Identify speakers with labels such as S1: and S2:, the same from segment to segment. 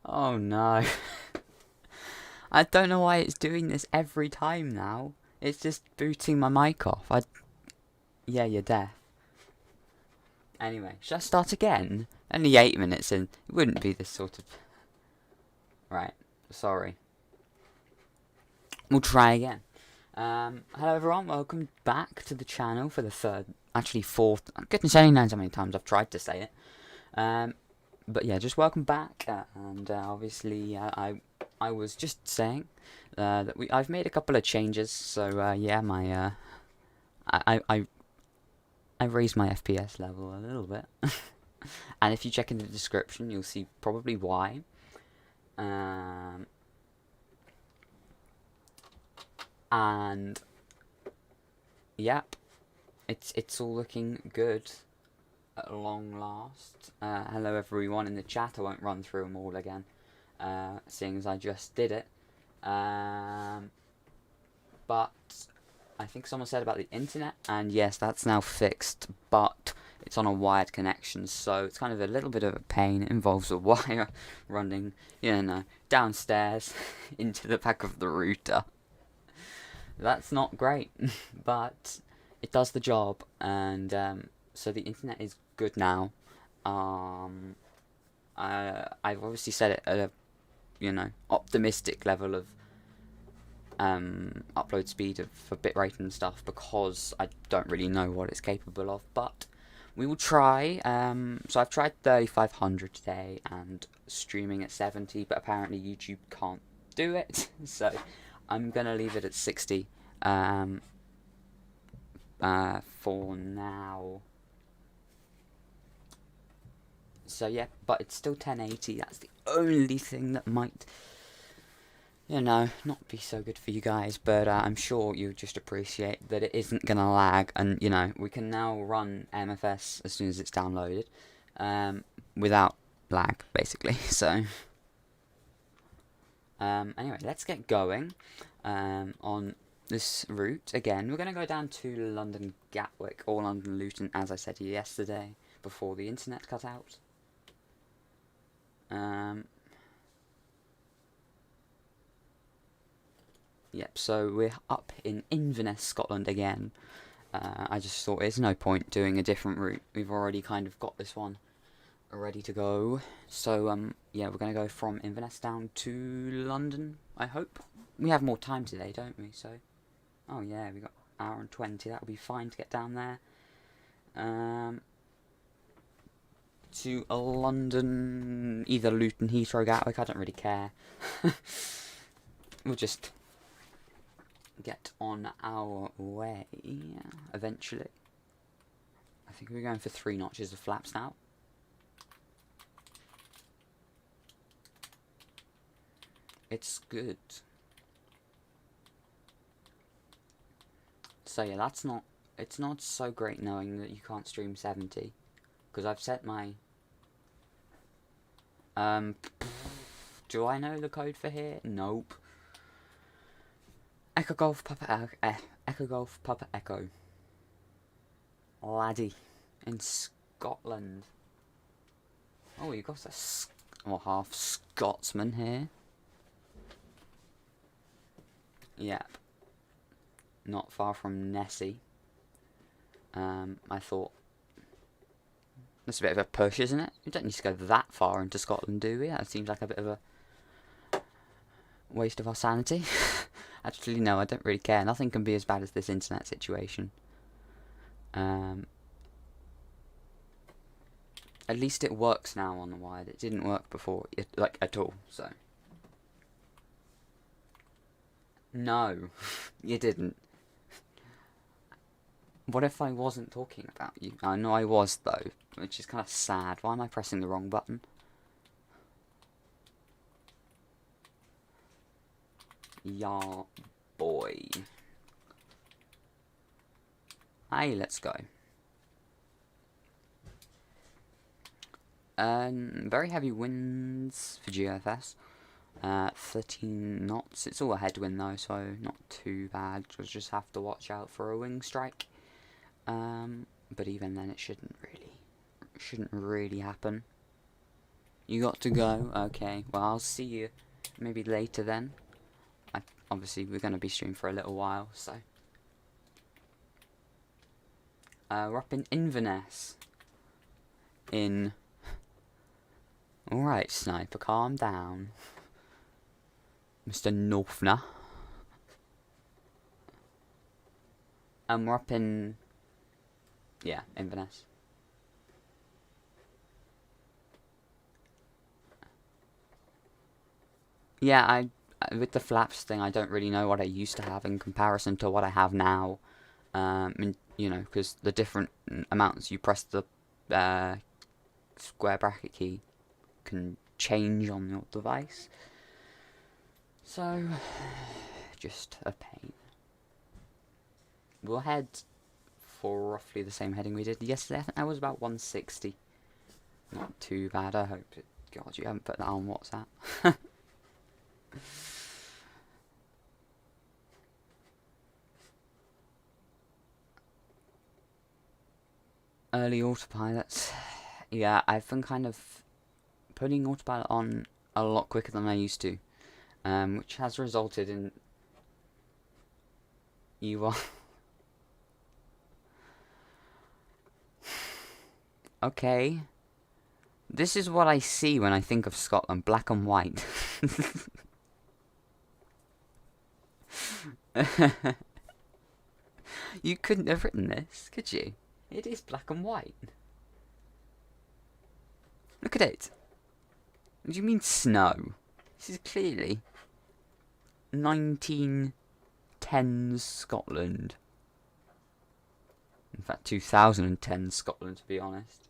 S1: Oh no. I don't know why it's doing this every time now. It's just booting my mic off. Yeah, you're deaf. Anyway, should I start again? Only 8 minutes in. It wouldn't be this sort of... Right, sorry. We'll try again. Hello everyone, welcome back to the channel for the third, actually fourth, goodness only knows how many times I've tried to say it. But yeah, just welcome back, and obviously I was just saying that I've made a couple of changes, so yeah, my I, I I raised my FPS level a little bit, and if you check in the description, you'll see probably why. Um, and yep, it's all looking good at long last. Hello everyone in the chat. I won't run through them all again, seeing as I just did it. But I think someone said about the internet, and yes, that's now fixed, but it's on a wired connection, so it's kind of a little bit of a pain. It involves a wire running, downstairs into the back of the router. That's not great, but it does the job, and so the internet is good now. I've obviously set it at a, optimistic level of upload speed for bitrate and stuff, because I don't really know what it's capable of, but we will try. So I've tried 3500 today and streaming at 70, but apparently YouTube can't do it, so I'm gonna leave it at 60 for now. So yeah, but it's still 1080. That's the only thing that might, not be so good for you guys, but I'm sure you just appreciate that it isn't gonna lag, and we can now run MFS as soon as it's downloaded, without lag, basically. So anyway, let's get going on this route again. We're gonna go down to London Gatwick or London Luton, as I said yesterday before the internet cut out. Yep, so we're up in Inverness, Scotland again. I just thought there's no point doing a different route. We've already kind of got this one ready to go. So, yeah, we're going to go from Inverness down to London, I hope. We have more time today, don't we? So, oh yeah, we got an hour and 20. That'll be fine to get down there. To London, either Luton, Heathrow, Gatwick, I don't really care. We'll just get on our way eventually. I think we're going for 3 notches of flaps now. It's good. So yeah, it's not so great knowing that you can't stream 70, because I've set my do I know the code for here? Nope. Echo Golf Papa Echo Golf Papa Echo. Laddie in Scotland. Oh, you got a half Scotsman here. Yep. Not far from Nessie. I thought that's a bit of a push, isn't it? We don't need to go that far into Scotland, do we? That seems like a bit of a waste of our sanity. Actually, no, I don't really care. Nothing can be as bad as this internet situation. At least it works now on the wired. It didn't work before, like, at all, so. No, you didn't. What if I wasn't talking about you? I know I was, though, which is kind of sad. Why am I pressing the wrong button? Yeah, boy. Hey, let's go. Very heavy winds for GFS. 13 knots. It's all a headwind though, so not too bad. You'll just have to watch out for a wing strike. But even then, it shouldn't really happen. You got to go? Okay, well, I'll see you maybe later then. Obviously, we're going to be streaming for a little while, so. We're up in Inverness. Alright, Sniper, calm down. Mr. Northner. We're up in... yeah, Inverness. Yeah, with the flaps thing, I don't really know what I used to have in comparison to what I have now. You know, because the different amounts you press the square bracket key can change on your device. So, just a pain. We'll head for roughly the same heading we did yesterday. I think that was about 160. Not too bad. I hope it... God, you haven't put that on WhatsApp. Early autopilot. Yeah, I've been kind of putting autopilot on a lot quicker than I used to, which has resulted in you are okay. This is what I see when I think of Scotland, black and white. You couldn't have written this, could you? It is black and white. Look at it. What do you mean snow? This is clearly 1910s Scotland. In fact, 2010 Scotland, to be honest.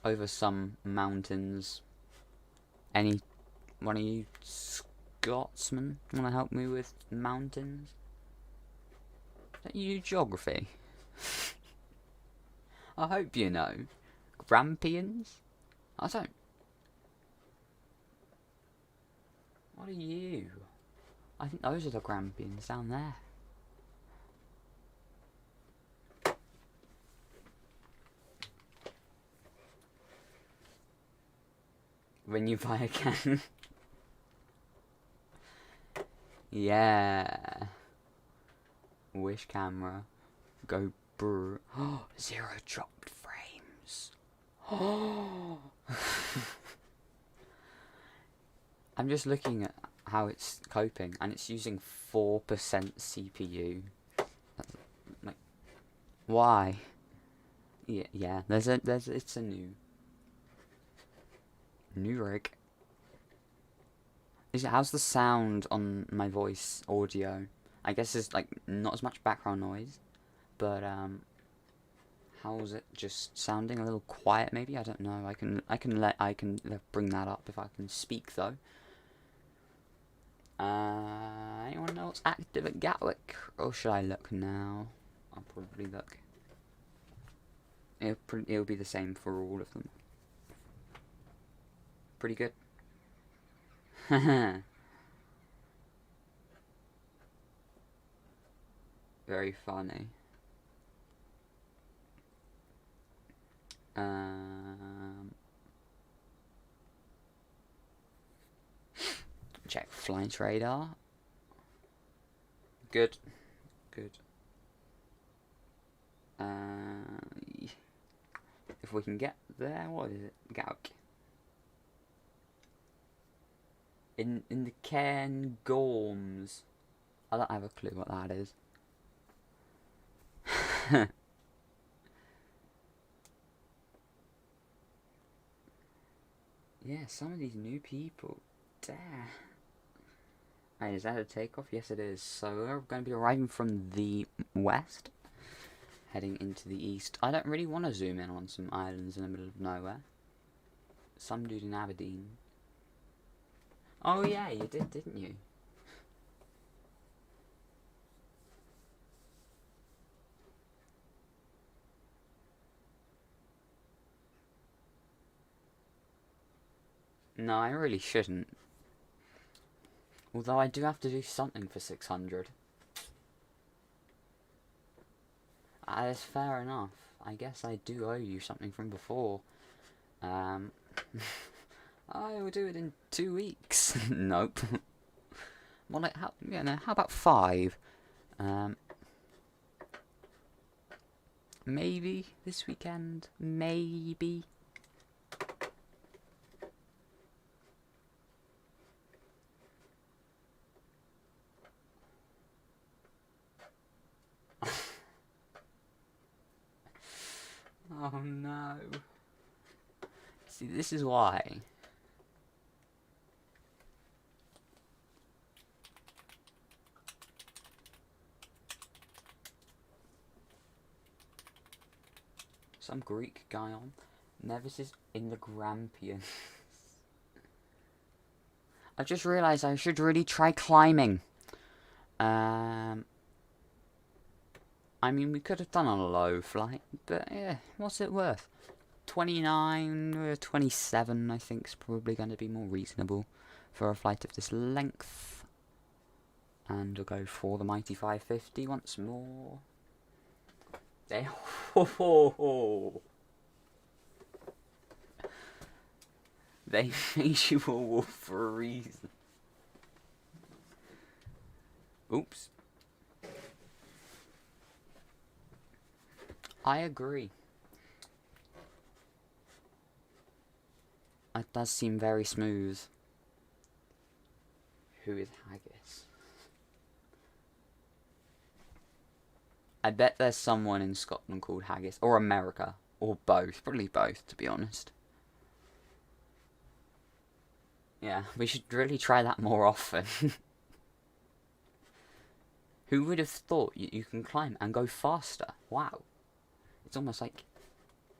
S1: Over some mountains. Any one of you Scotsmen want to help me with mountains? Don't you do geography? I hope you know. Grampians? I don't. What are you? I think those are the Grampians down there. When you buy a can. Yeah. Wish camera. Go brr. Zero dropped frames. I'm just looking at how it's coping, and it's using 4% CPU. Like, why? Yeah. It's a new rig. How's the sound on my voice audio? I guess there's like not as much background noise, but how's it just sounding a little quiet? Maybe, I don't know. I can bring that up if I can speak though. Anyone else active at Gatwick, or should I look now? I'll probably look. It'll be the same for all of them. Pretty good. Very funny. Check flight radar. Good. If we can get there, what is it? Gatwick. In the Cairngorms. I don't have a clue what that is. Yeah, some of these new people. Damn. Right, is that a takeoff? Yes, it is. So we're going to be arriving from the west, heading into the east. I don't really want to zoom in on some islands in the middle of nowhere. Some dude in Aberdeen. Oh yeah, you did, didn't you? No, I really shouldn't. Although I do have to do something for 600. That's fair enough. I guess I do owe you something from before. I will do it in 2 weeks. Nope. Well, like, how about 5? Maybe this weekend. Maybe. Oh no. See, this is why. Some Greek guy on. Nevis is in the Grampians. I just realised I should really try climbing. I mean, we could have done a low flight, but yeah, what's it worth? 29 or 27, I think, is probably going to be more reasonable for a flight of this length. And we'll go for the mighty 550 once more. They, they made you a wolf for a reason. Oops. I agree. It does seem very smooth. Who is Haggis? I bet there's someone in Scotland called Haggis. Or America. Or both. Probably both, to be honest. Yeah, we should really try that more often. Who would have thought you can climb and go faster? Wow. It's almost like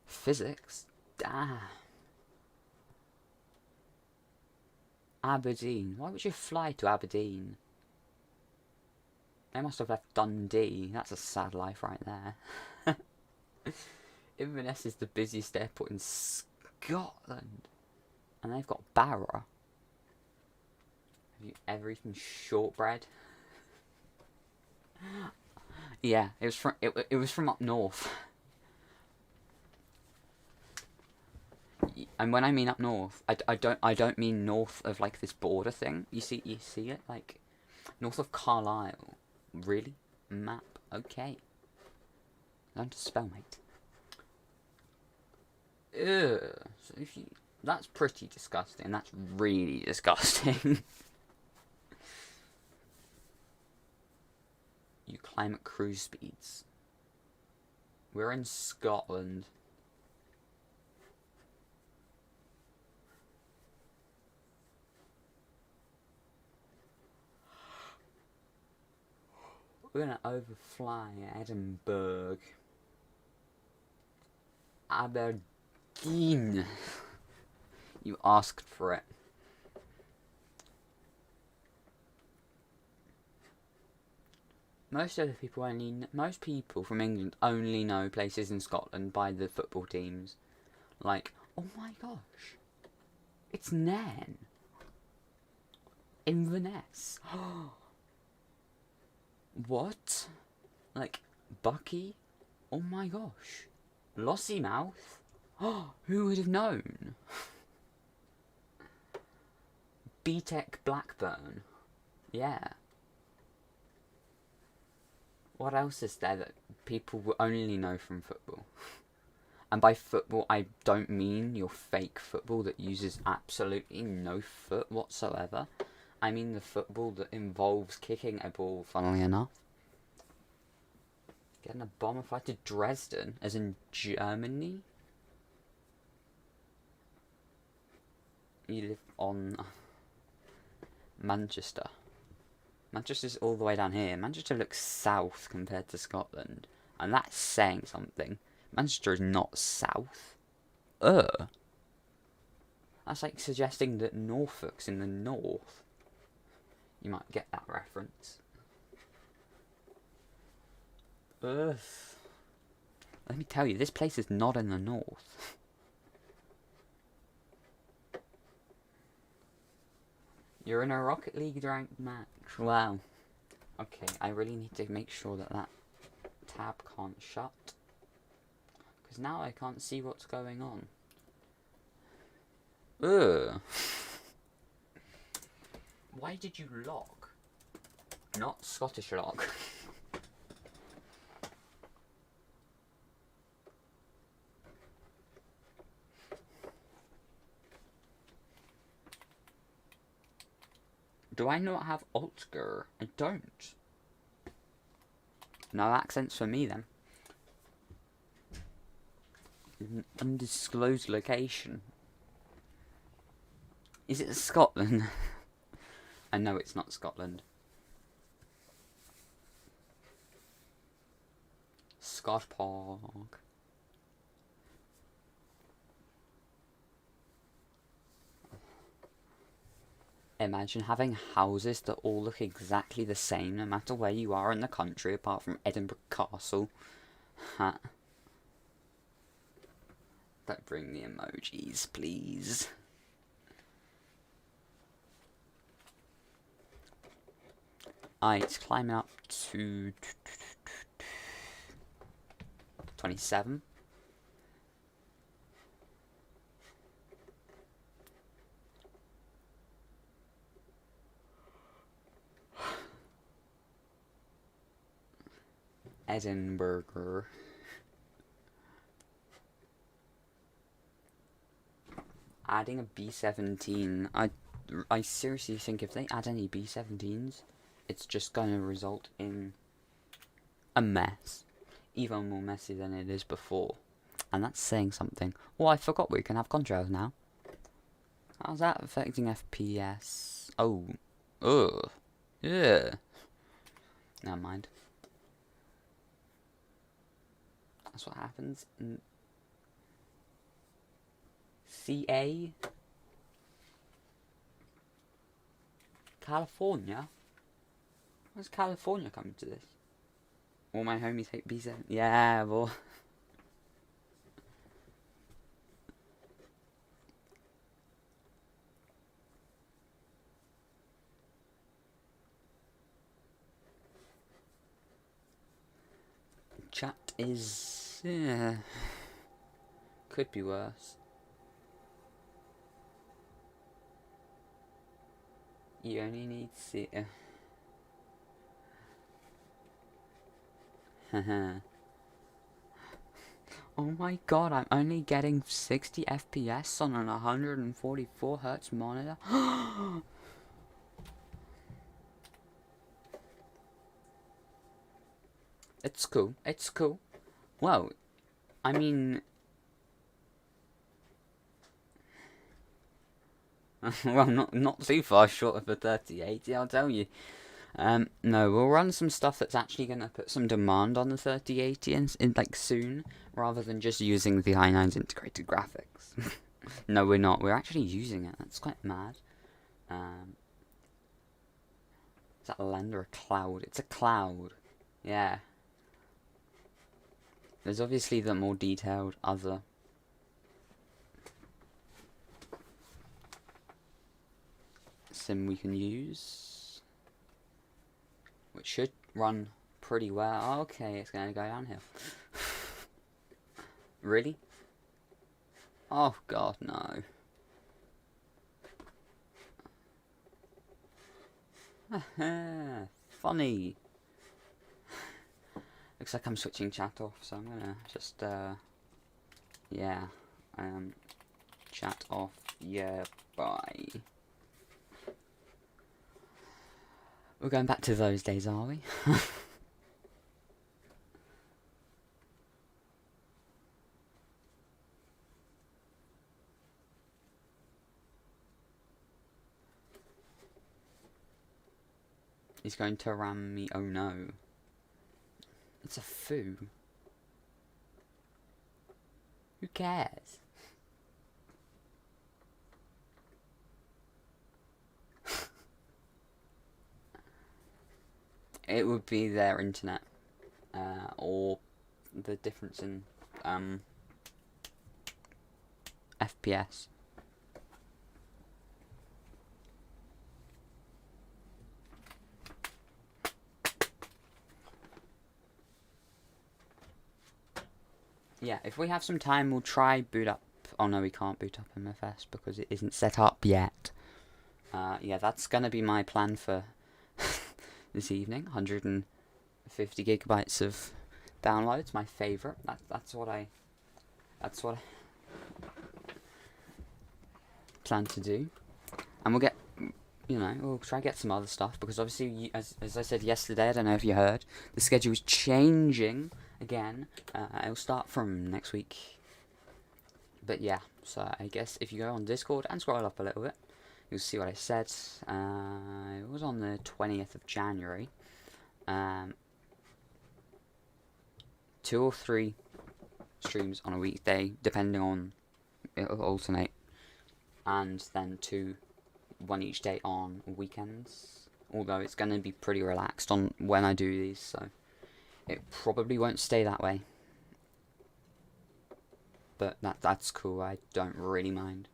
S1: physics. Damn. Aberdeen. Why would you fly to Aberdeen? They must have left Dundee. That's a sad life right there. Inverness is the busiest airport in Scotland. And they've got Barra. Have you ever eaten shortbread? Yeah, it was from up north. And when I mean up north, I don't mean north of like this border thing. You see it like north of Carlisle. Really? Map. Okay. Learn to spell, mate. Ugh. So if you, that's pretty disgusting. That's really disgusting. You climb at cruise speeds. We're in Scotland. We're gonna overfly Edinburgh. Aberdeen. You asked for it. Most people from England only know places in Scotland by the football teams. Like, oh my gosh, it's Nairn. Inverness. What? Like, Bucky? Oh my gosh. Lossiemouth? Oh, who would have known? BTEC Blackburn. Yeah. What else is there that people will only know from football? And by football, I don't mean your fake football that uses absolutely no foot whatsoever. I mean the football that involves kicking a ball, funnily enough. Getting a bomber flight to Dresden, as in Germany? You live on Manchester. Manchester's all the way down here. Manchester looks south compared to Scotland. And that's saying something. Manchester is not south. That's like suggesting that Norfolk's in the north. You might get that reference. Let me tell you, this place is not in the north. You're in a Rocket League ranked match. Wow. Okay, I really need to make sure that that tab can't shut. Because now I can't see what's going on. Ugh. Why did you lock? Not Scottish lock. Do I not have Altger? I don't. No accents for me then. An undisclosed location. Is it Scotland? I know it's not Scotland. Scott Park. Imagine having houses that all look exactly the same no matter where you are in the country apart from Edinburgh Castle. Ha. Don't bring the emojis, please. It's climbing up to 27. Edinburgh. Adding a B17. I seriously think if they add any B17s, it's just going to result in a mess. Even more messy than it is before. And that's saying something. Oh, I forgot we can have contrails now. How's that affecting FPS? Oh. Ugh. Yeah. Never mind. That's what happens in CA. California? Where's California coming to this? All my homies hate B7. Yeah, well. Chat is... yeah. Could be worse. You only need to see... Oh my god, I'm only getting 60 FPS on an 144 Hz monitor. It's cool, it's cool. Well, I mean... well, not too far short of a 3080, I'll tell you. No, we'll run some stuff that's actually going to put some demand on the 3080 in like soon, rather than just using the i9's integrated graphics. No, we're not. We're actually using it. That's quite mad. Is that a land or a cloud? It's a cloud. Yeah. There's obviously the more detailed other sim we can use, which should run pretty well. Okay, it's going to go downhill. Really? Oh god, no. Funny. Looks like I'm switching chat off, so I'm gonna just yeah, chat off. Yeah, bye. We're going back to those days, are we? He's going to ram me. Oh no. It's a foo. Who cares? It would be their internet, or the difference in FPS. yeah, if we have some time, we'll try boot up. Oh no, we can't boot up MFS because it isn't set up yet. Yeah, that's gonna be my plan for this evening. 150 gigabytes of downloads, my favorite. That's what I plan to do, and we'll get, we'll try to get some other stuff because obviously, as I said yesterday, I don't know if you heard, the schedule is changing again. It'll start from next week. But yeah, so I guess if you go on Discord and scroll up a little bit, you'll see what I said. It was on the 20th of January. 2 or 3 streams on a weekday, depending on, it'll alternate, and then one each day on weekends. Although it's going to be pretty relaxed on when I do these, so it probably won't stay that way. But that's cool. I don't really mind.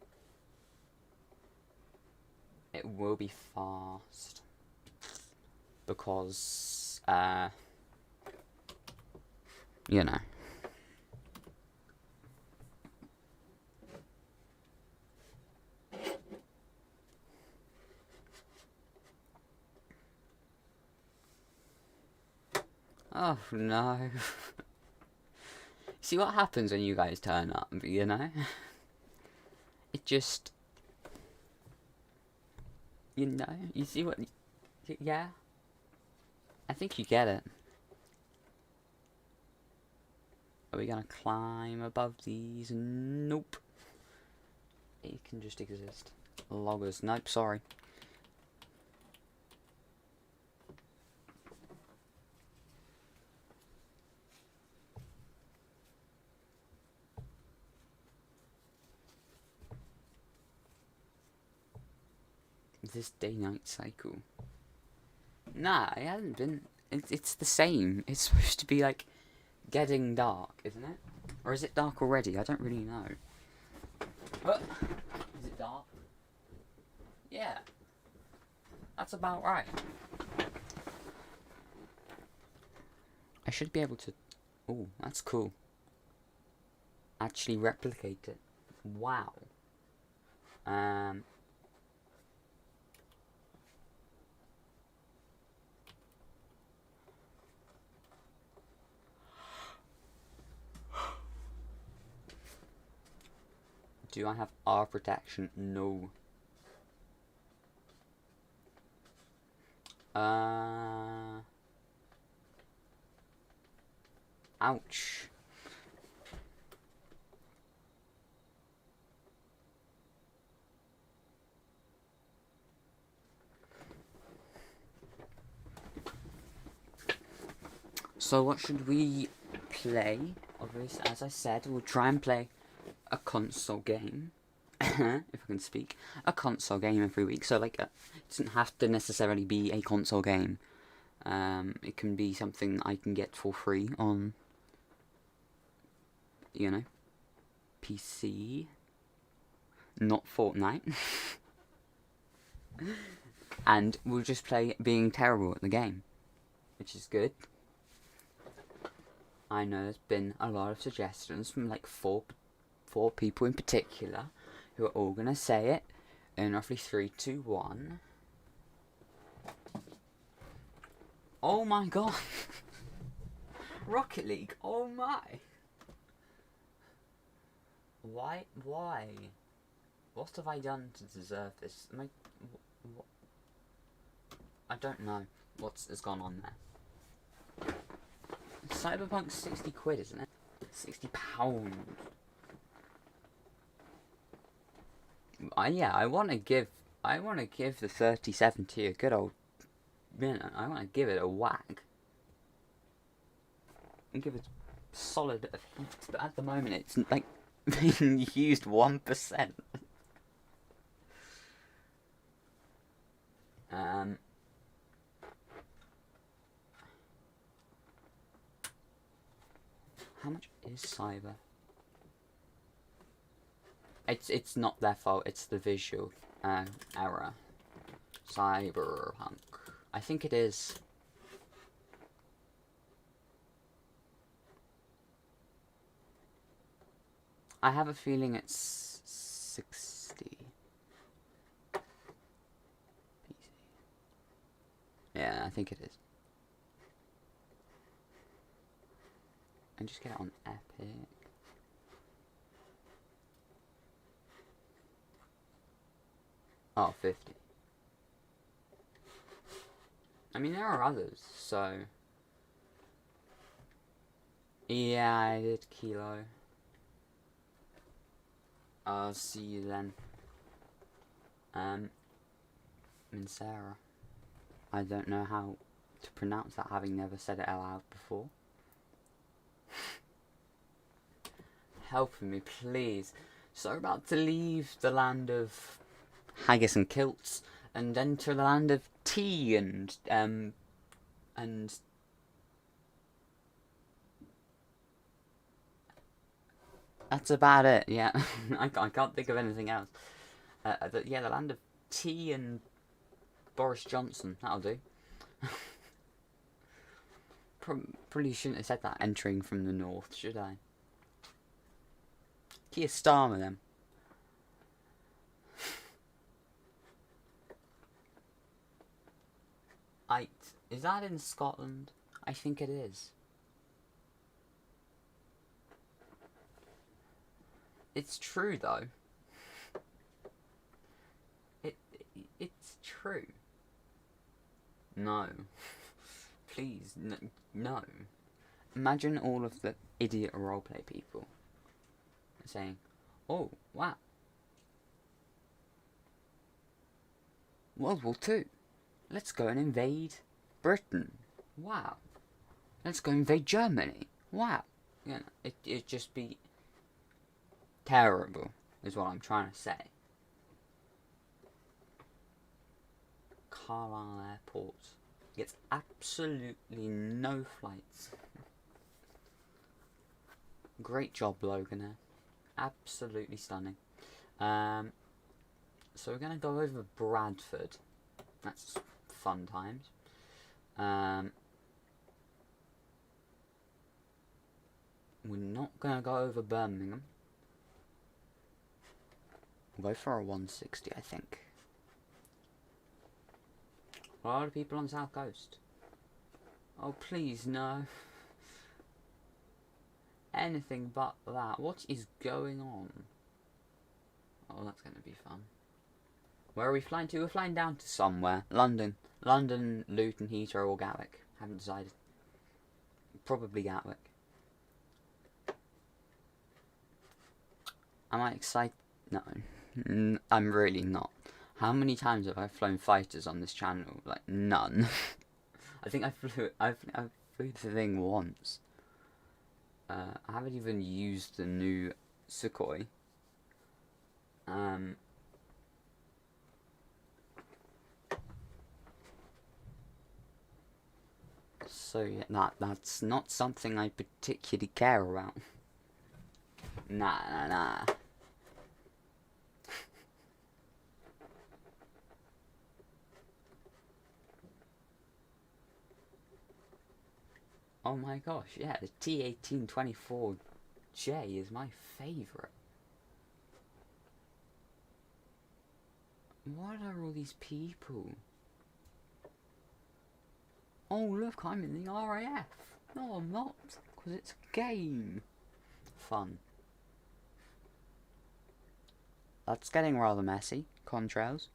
S1: It will be fast because you know. Oh no. See what happens when you guys turn up, you know? It just... You see what... Yeah? I think you get it. Are we gonna climb above these? Nope. It can just exist. Loggers. Nope, sorry. This day-night cycle. Nah, it hasn't been. It's the same. It's supposed to be like getting dark, isn't it? Or is it dark already? I don't really know. Is it dark? Yeah. That's about right. I should be able to... Oh, that's cool. Actually replicate it. Wow. Do I have R protection? No. Ouch. So what should we play? Obviously, as I said, we'll try and play a console game, if I can speak, a console game every week. So like, it doesn't have to necessarily be a console game. It can be something I can get for free on, PC. Not Fortnite. And we'll just play being terrible at the game, which is good. I know there's been a lot of suggestions from like four people in particular who are all gonna say it in roughly 3, 2, 1. Oh my god. Rocket League, oh my. Why? What have I done to deserve this? I don't know has gone on there. Cyberpunk's 60 quid, isn't it? £60. Yeah, I want to give the 3070 a good old I want to give it a whack and give it a solid bit of heat, but at the moment it's like being used 1%. How much is Cyber? It's not their fault. It's the visual error. Cyberpunk. I think it is. I have a feeling it's 60. Yeah, I think it is. And just get it on Epic. Oh, 50. I mean, there are others, so... Yeah, I did Kilo. I'll see you then. Sarah. I don't know how to pronounce that, having never said it aloud before. Help me, please. So about to leave the land of haggis and kilts and enter the land of tea and that's about it. Yeah, I can't think of anything else. Yeah, the land of tea and Boris Johnson. That'll do. Probably shouldn't have said that. Entering from the north, should I? Keir Starmer, then. Is that in Scotland? I think it is. It's true, though. It's true. No. Please, no. Imagine all of the idiot roleplay people saying, "Oh, wow. World War II. Let's go and invade Britain. Wow. Let's go invade Germany. Wow." You know, it'd just be terrible, is what I'm trying to say. Carlisle Airport gets absolutely no flights. Great job, Logan. Absolutely stunning. So we're going to go over Bradford. That's fun times. We're not going to go over Birmingham. We'll go for a 160, I think. A lot of people on the south coast. Oh, please, no. Anything but that. What is going on? Oh, that's going to be fun. Where are we flying to? We're flying down to somewhere. London. London, Luton, Heathrow, or Gatwick. Haven't decided. Probably Gatwick. Am I excited? No. I'm really not. How many times have I flown fighters on this channel? Like, none. I think I flew the thing once. I haven't even used the new Sukhoi. So yeah, that's not something I particularly care about. Nah. Oh my gosh, yeah, the T1824J is my favourite. What are all these people? Oh look, I'm in the RAF. No, I'm not, because it's a game. Fun. That's getting rather messy. Contrails.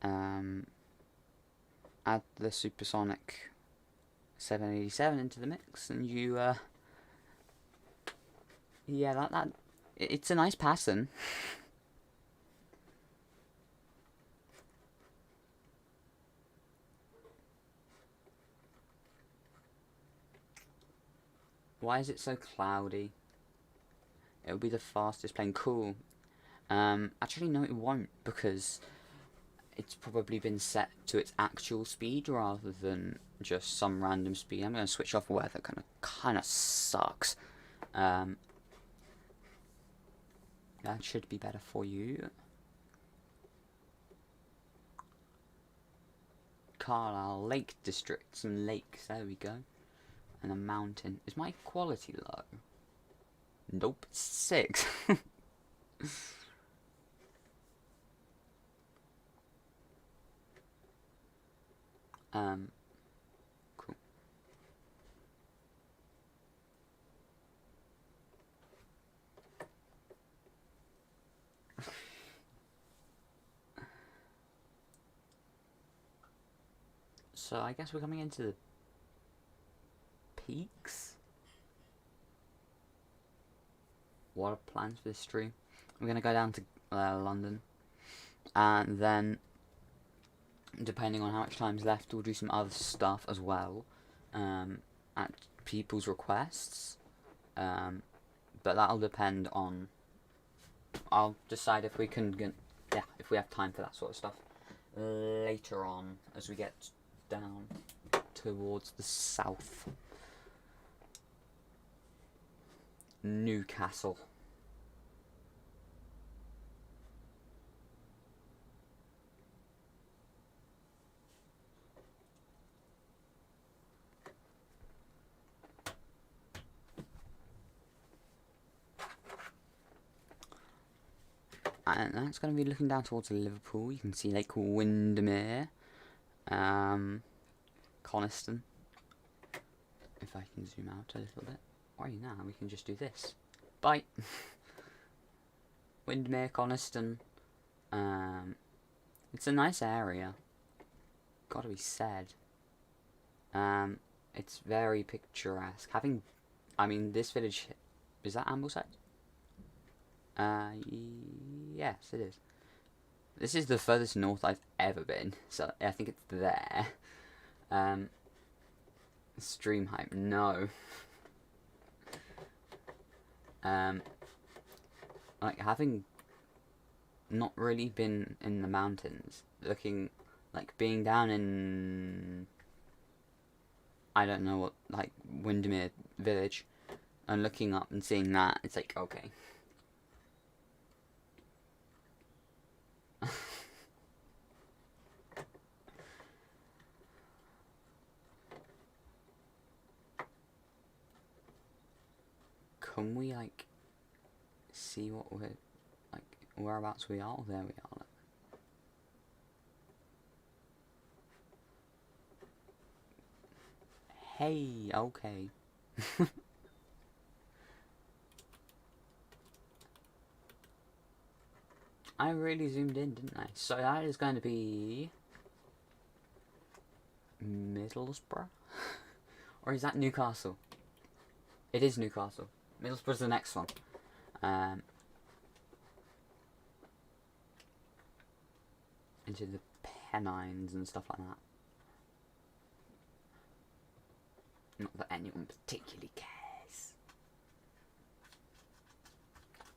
S1: Add the supersonic 787 into the mix, and you, yeah, it's a nice pattern. Why is it so cloudy? It'll be the fastest plane. Cool. Actually, no, it won't, because it's probably been set to its actual speed rather than just some random speed. I'm going to switch off weather, kind of sucks. That should be better for you. Carlisle Lake District, some lakes, there we go. And a mountain. Is my quality low? Nope, 6. Cool. So I guess we're coming into the peaks. What are plans for this stream? We're gonna go down to London, and then depending on how much time's left, we'll do some other stuff as well, at people's requests. But that'll depend on. I'll decide if we can get, if we have time for that sort of stuff later on as we get down towards the south. Newcastle. And that's going to be looking down towards Liverpool. You can see Lake Windermere, Coniston. If I can zoom out a little bit. Or now we can just do this. Bye. Windermere, Coniston. It's a nice area. Gotta be said. It's very picturesque. I mean, this village, is that Ambleside? Yes, it is. This is the furthest north I've ever been, so I think it's there. Stream hype, no. Like, having not really been in the mountains, like, being down in, I don't know what, like, Windermere Village, and looking up and seeing that, it's like, okay. Can we, like, see what we're, like, whereabouts we are? There we are. Hey, okay. I really zoomed in, didn't I? So that is going to be Middlesbrough? Or is that Newcastle? It is Newcastle. Middlesbrough's the next one. Into the Pennines and stuff like that. Not that anyone particularly cares.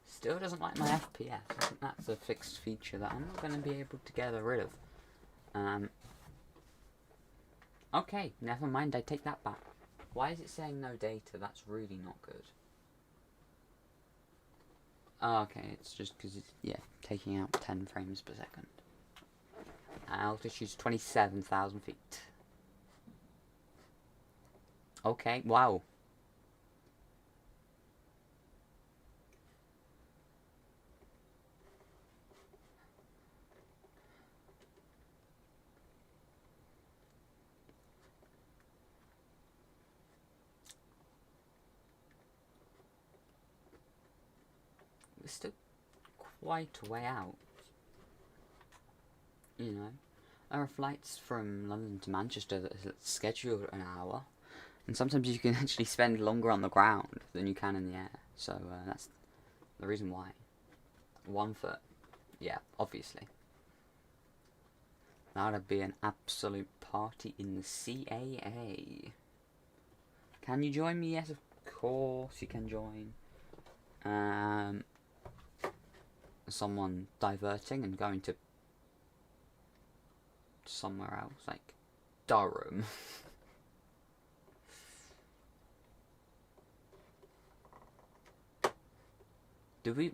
S1: Still doesn't like my FPS. I think that's a fixed feature that I'm not going to be able to get rid of. Okay, never mind, I take that back. Why is it saying no data? That's really not good. Oh, okay, it's just because it's, yeah, taking out 10 frames per second. Altitude's 27,000 feet. Okay, wow. We're still quite a way out. You know, there are flights from London to Manchester that are scheduled an hour, and sometimes you can actually spend longer on the ground than you can in the air. So that's the reason why. 1 foot, yeah, obviously. That'd be an absolute party in the CAA. Can you join me? Yes, of course you can join. Someone diverting and going to somewhere else, like Durham.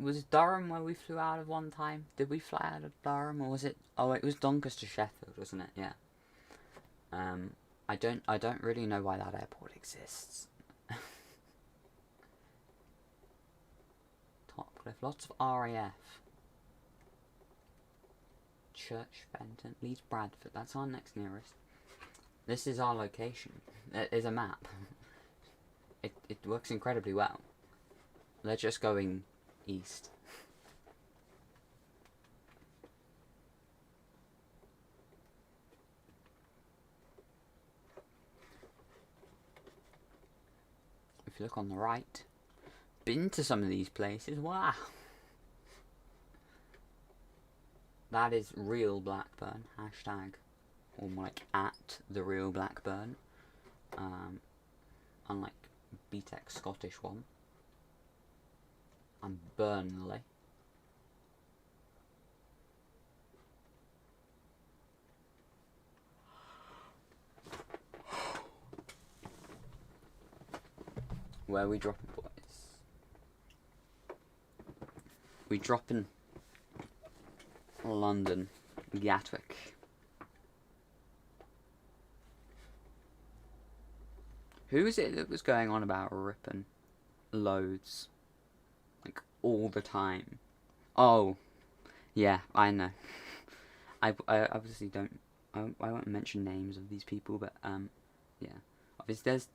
S1: Was it Durham where we flew out of one time? Did we fly out of Durham, or was it? Oh, it was Doncaster, Sheffield, wasn't it? Yeah. I don't really know why that airport exists. Topcliffe. Lots of RAF. Church, Fenton, Leeds, Bradford. That's our next nearest. This is our location. It is a map. It works incredibly well. They're just going east. If you look on the right, been to some of these places. Wow. That is real Blackburn. Hashtag, or more like at the real Blackburn. Unlike BTEC Scottish one. And Burnley. Where are we dropping, boys? We drop in London, Gatwick. Who is it that was going on about ripping loads? Like, all the time. Oh, yeah, I know. I obviously don't, I won't mention names of these people, but, yeah. Obviously, there's,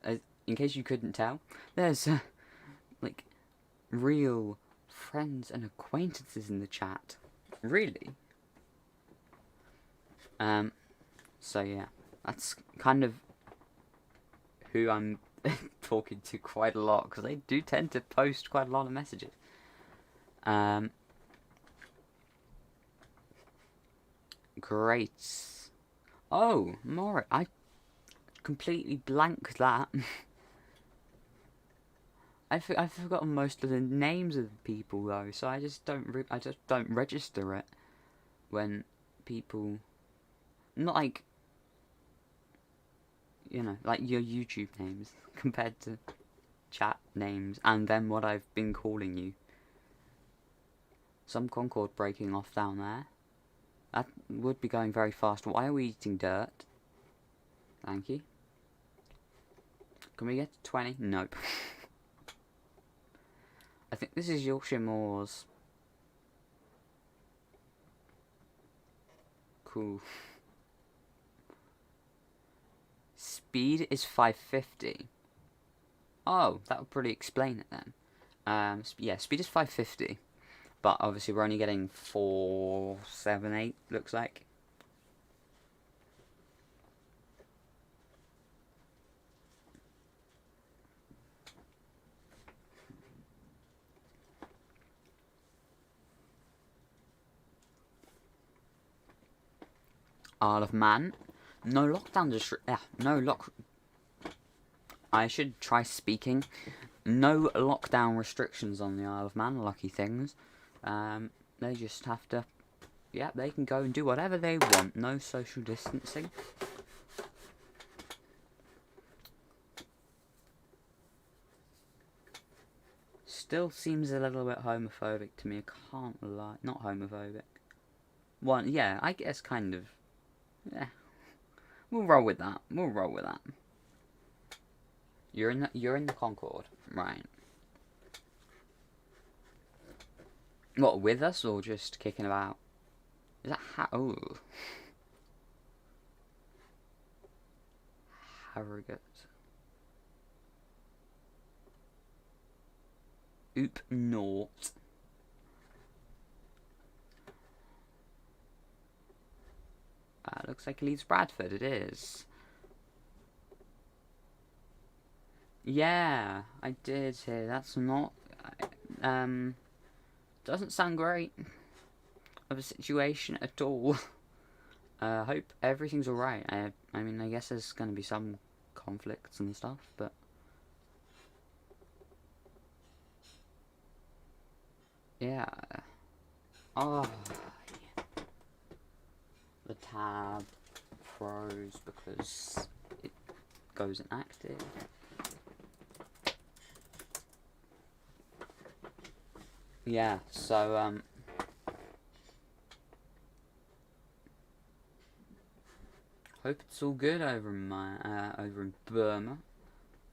S1: in case you couldn't tell, there's, like, real friends and acquaintances in the chat. Really? So yeah, that's kind of who I'm talking to quite a lot, because they do tend to post quite a lot of messages. Great. Oh, Maury, I completely blanked that. I've forgotten most of the names of the people though, so I just don't register it when people, not like, you know, like your YouTube names compared to chat names and then what I've been calling you. Some Concord breaking off down there. That would be going very fast. Why are we eating dirt? Thank you. Can we get to 20? Nope. I think this is Yorkshire Moors. Cool. Speed is 550. Oh, that would probably explain it then. Yeah, speed is 550. But obviously we're only getting 478, looks like. Isle of Man. No lockdown I should try speaking. No lockdown restrictions on the Isle of Man, lucky things. They just have to, yeah, they can go and do whatever they want. No social distancing. Still seems a little bit homophobic to me, I can't lie. Not homophobic. One, yeah, I guess kind of. Yeah. We'll roll with that. We'll roll with that. You're in the Concorde, right? What, with us or just kicking about? Is that oh. Harrogate. Oop naught. Looks like Leeds Bradford, it is. Yeah, I did hear. That's not, doesn't sound great of a situation at all. Hope everything's alright. I mean, I guess there's gonna be some conflicts and stuff, but yeah. Oh, yeah. The tab froze because it goes inactive. Yeah, so hope it's all good over in over in Burma.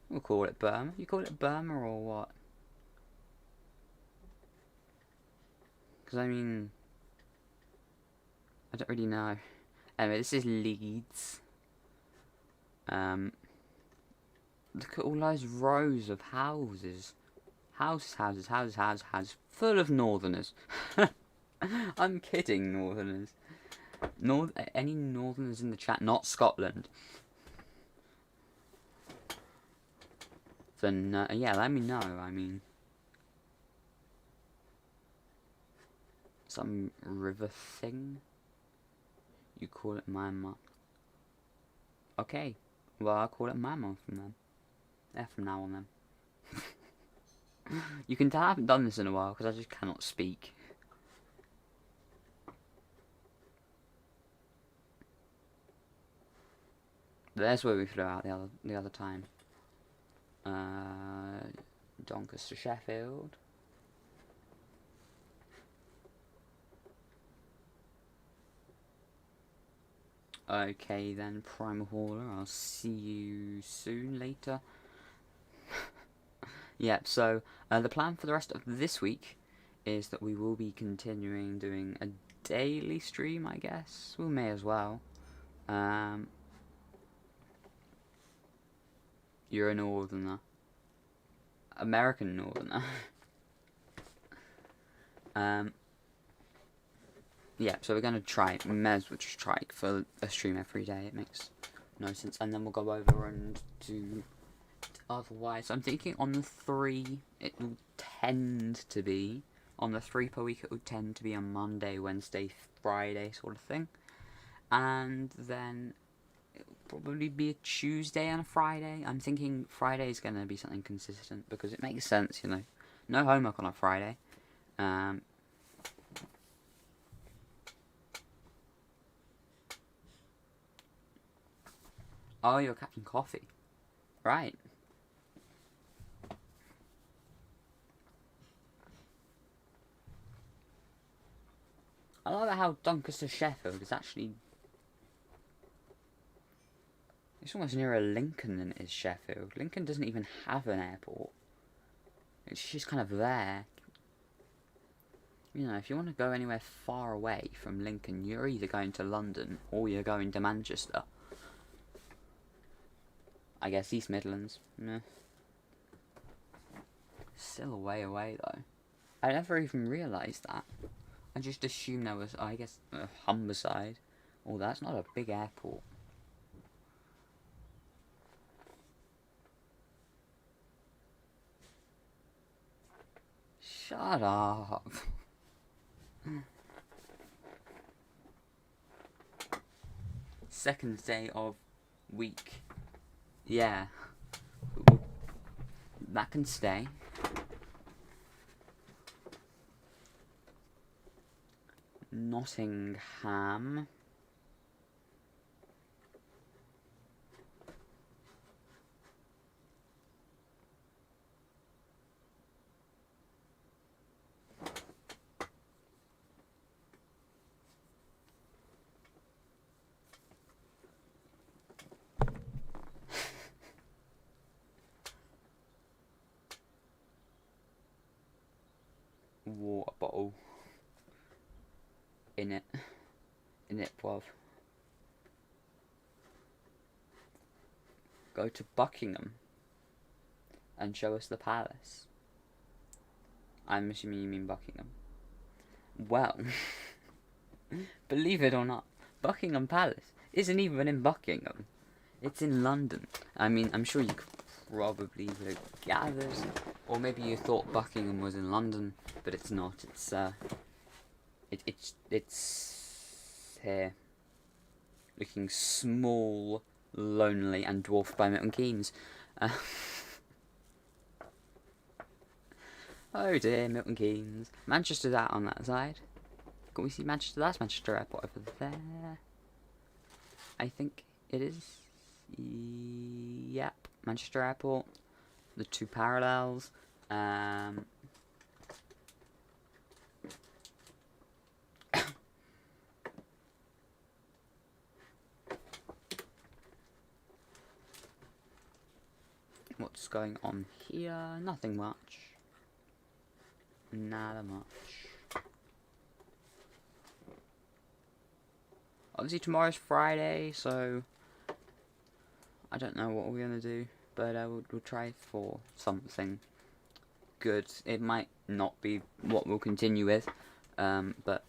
S1: We'll call it Burma. You call it Burma or what? Because, I mean, I don't really know. Anyway, this is Leeds. Look at all those rows of houses. Houses, full of northerners. I'm kidding, northerners. Any northerners in the chat? Not Scotland. Then, yeah, let me know. I mean, some river thing. You call it Myanmar. Okay. Well, I'll call it Myanmar from then. Yeah, from now on then. You can tell I haven't done this in a while because I just cannot speak. But there's where we flew out the other time. Doncaster, Sheffield. Okay then, Primal Hauler. I'll see you soon later. Yep, so the plan for the rest of this week is that we will be continuing doing a daily stream, I guess. We may as well. You're a northerner. American northerner. Yeah, so we're going to try, may as well just try for a stream every day. It makes no sense. And then we'll go over and do otherwise. I'm thinking on the 3, it will tend to be, on the 3 per week, it will tend to be a Monday, Wednesday, Friday sort of thing. And then it will probably be a Tuesday and a Friday. I'm thinking Friday is going to be something consistent because it makes sense, you know. No homework on a Friday. Oh, you're Captain Coffee. Right. I love how Doncaster, Sheffield is actually... It's almost nearer Lincoln than it is Sheffield. Lincoln doesn't even have an airport. It's just kind of there. You know, if you want to go anywhere far away from Lincoln, you're either going to London or you're going to Manchester. I guess East Midlands. Meh. Still a way away though. I never even realised that. I just assumed there was, I guess, Humberside. Oh, that's not a big airport. Shut up. Second day of week. Yeah. That can stay. Nottingham. Water bottle. In it, bruv. Go to Buckingham and show us the palace. I'm assuming you mean Buckingham. Well, believe it or not, Buckingham Palace isn't even in Buckingham. It's in London. I mean, I'm sure you probably would have gathered, or maybe you thought Buckingham was in London, but it's not. It's here, looking small, lonely, and dwarfed by Milton Keynes. Oh dear, Milton Keynes. Manchester's out on that side. Can we see Manchester? That's Manchester Airport over there. I think it is. Yep, Manchester Airport. The two parallels. What's going on here? Nothing much. Nada much. obviously tomorrow's Friday, so I don't know what we're gonna do, but we'll try for something good. It might not be what we'll continue with, but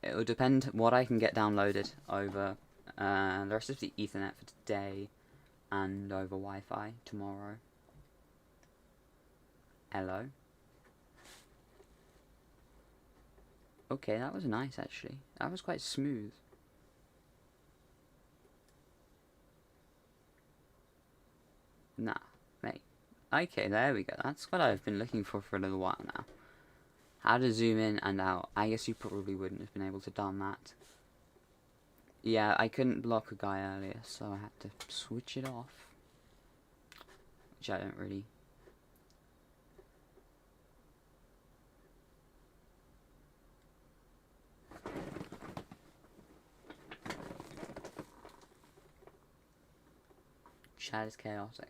S1: it will depend what I can get downloaded over the rest of the Ethernet for today and over Wi-Fi tomorrow. Hello. Okay, that was nice actually. That was quite smooth. Nah, mate. Okay, there we go. That's what I've been looking for a little while now. How to zoom in and out. I guess you probably wouldn't have been able to done that. Yeah, I couldn't block a guy earlier, so I had to switch it off. Which I don't really... Chat is chaotic.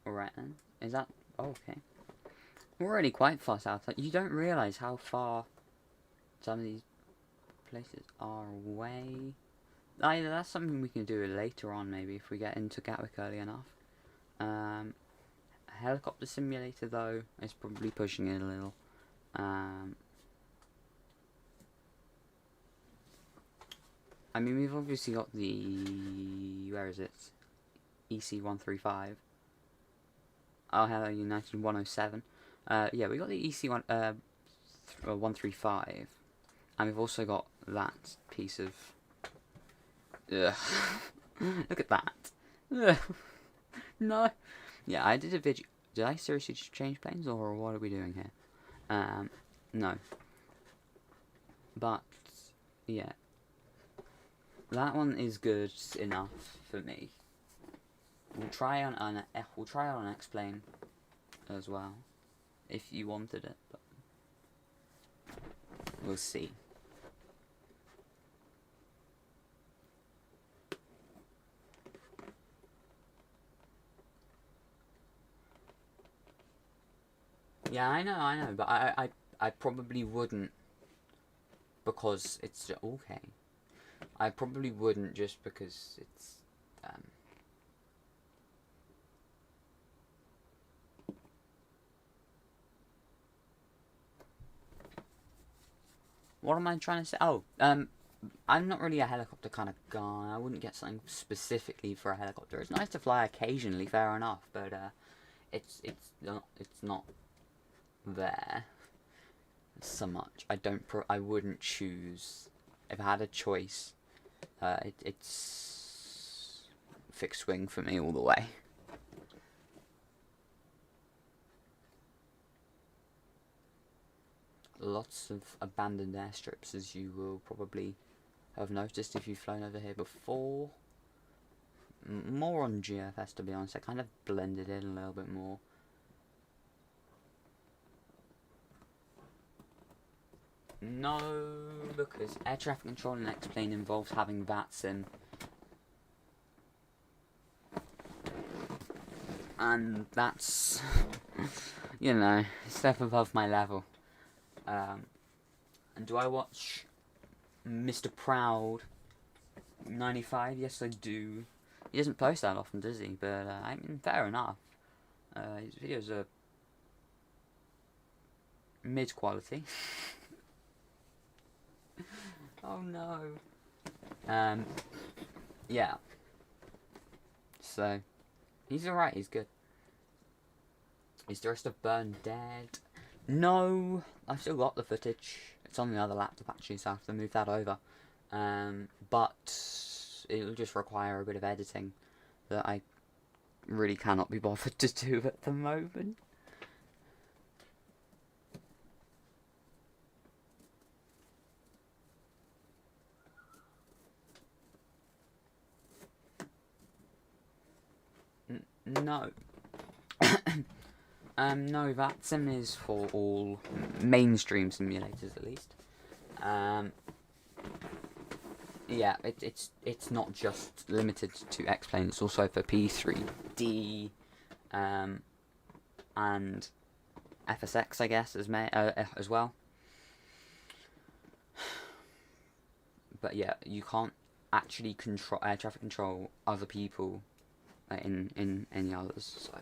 S1: Alright then. Is that... Oh, okay. We're already quite fast out. You don't realise how far some of these places are away. That's something we can do later on, maybe, if we get into Gatwick early enough. A helicopter simulator, though, is probably pushing it a little. I mean, we've obviously got the... Where is it? EC135. Oh, hello, United 107. Yeah, we got the EC135. And we've also got that piece of... Ugh. Look at that. Ugh. No. Yeah, I did a video... Did I seriously just change planes, or what are we doing here? No. But, yeah. That one is good enough for me. We'll try on an X-Plane as well, if you wanted it, but we'll see. Yeah, I know, but I probably wouldn't, because it's okay. I probably wouldn't just because it's what am I trying to say? Oh, I'm not really a helicopter kind of guy. I wouldn't get something specifically for a helicopter. It's nice to fly occasionally, fair enough, but it's not there so much. I wouldn't choose. If I had a choice, it's fixed wing for me all the way. Lots of abandoned airstrips, as you will probably have noticed if you've flown over here before. More on GFS, to be honest. I kind of blended in a little bit more. No, because air traffic control in X-Plane involves having VATSIM. And that's, you know, a step above my level. And do I watch Mr. Proud 95? Yes, I do. He doesn't post that often, does he? But, I mean, fair enough. His videos are mid-quality. Oh no. Yeah. So, he's alright, he's good. Is the rest of Burn dead? No, I've still got the footage. It's on the other laptop actually, so I have to move that over. But it'll just require a bit of editing that I really cannot be bothered to do at the moment. No. No, VATSIM is for all mainstream simulators, at least. Yeah, it's not just limited to X-Plane. It's also for P3D, and FSX, I guess, as well. But yeah, you can't actually control air traffic control other people in any others. So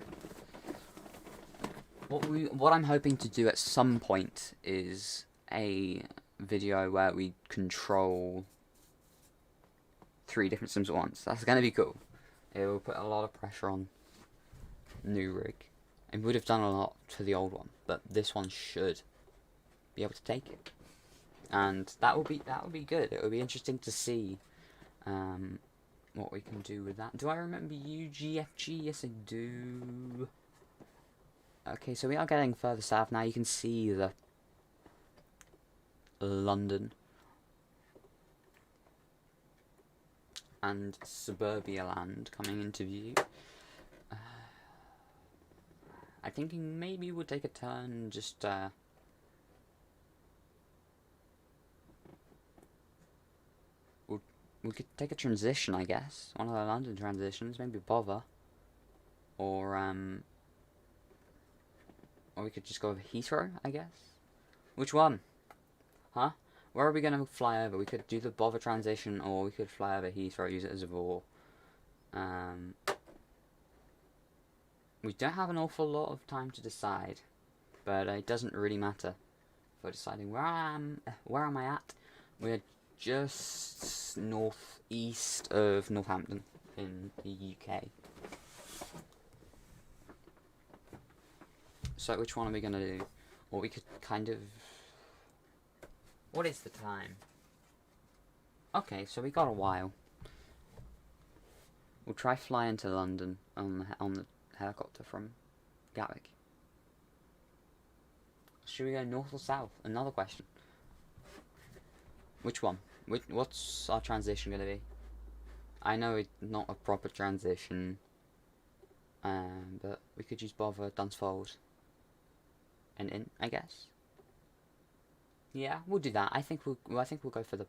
S1: what I'm hoping to do at some point is a video where we control 3 different sims at once. That's gonna be cool. It will put a lot of pressure on new rig. It would have done a lot to the old one, but this one should be able to take it, and that will be good. It will be interesting to see what we can do with that. Do I remember UGFG? Yes, I do. Okay, so we are getting further south now. You can see the London and Suburbia land coming into view. I think maybe we'll take a turn and just we could take a transition, I guess. One of the London transitions, maybe Bother. Or we could just go over Heathrow, I guess. Which one? Huh? Where are we going to fly over? We could do the Bother transition, or we could fly over Heathrow, use it as a VOR. We don't have an awful lot of time to decide, but it doesn't really matter for deciding where am I at. We're just northeast of Northampton in the UK. So which one are we going to do? Or we could kind of... What is the time? Okay, so we got a while. We'll try flying to London on the helicopter from Gatwick. Should we go north or south? Another question. Which one? What's our transition going to be? I know it's not a proper transition, but we could use Bother, Dunsfold, and in, I guess. Yeah, we'll do that. I think we'll go for the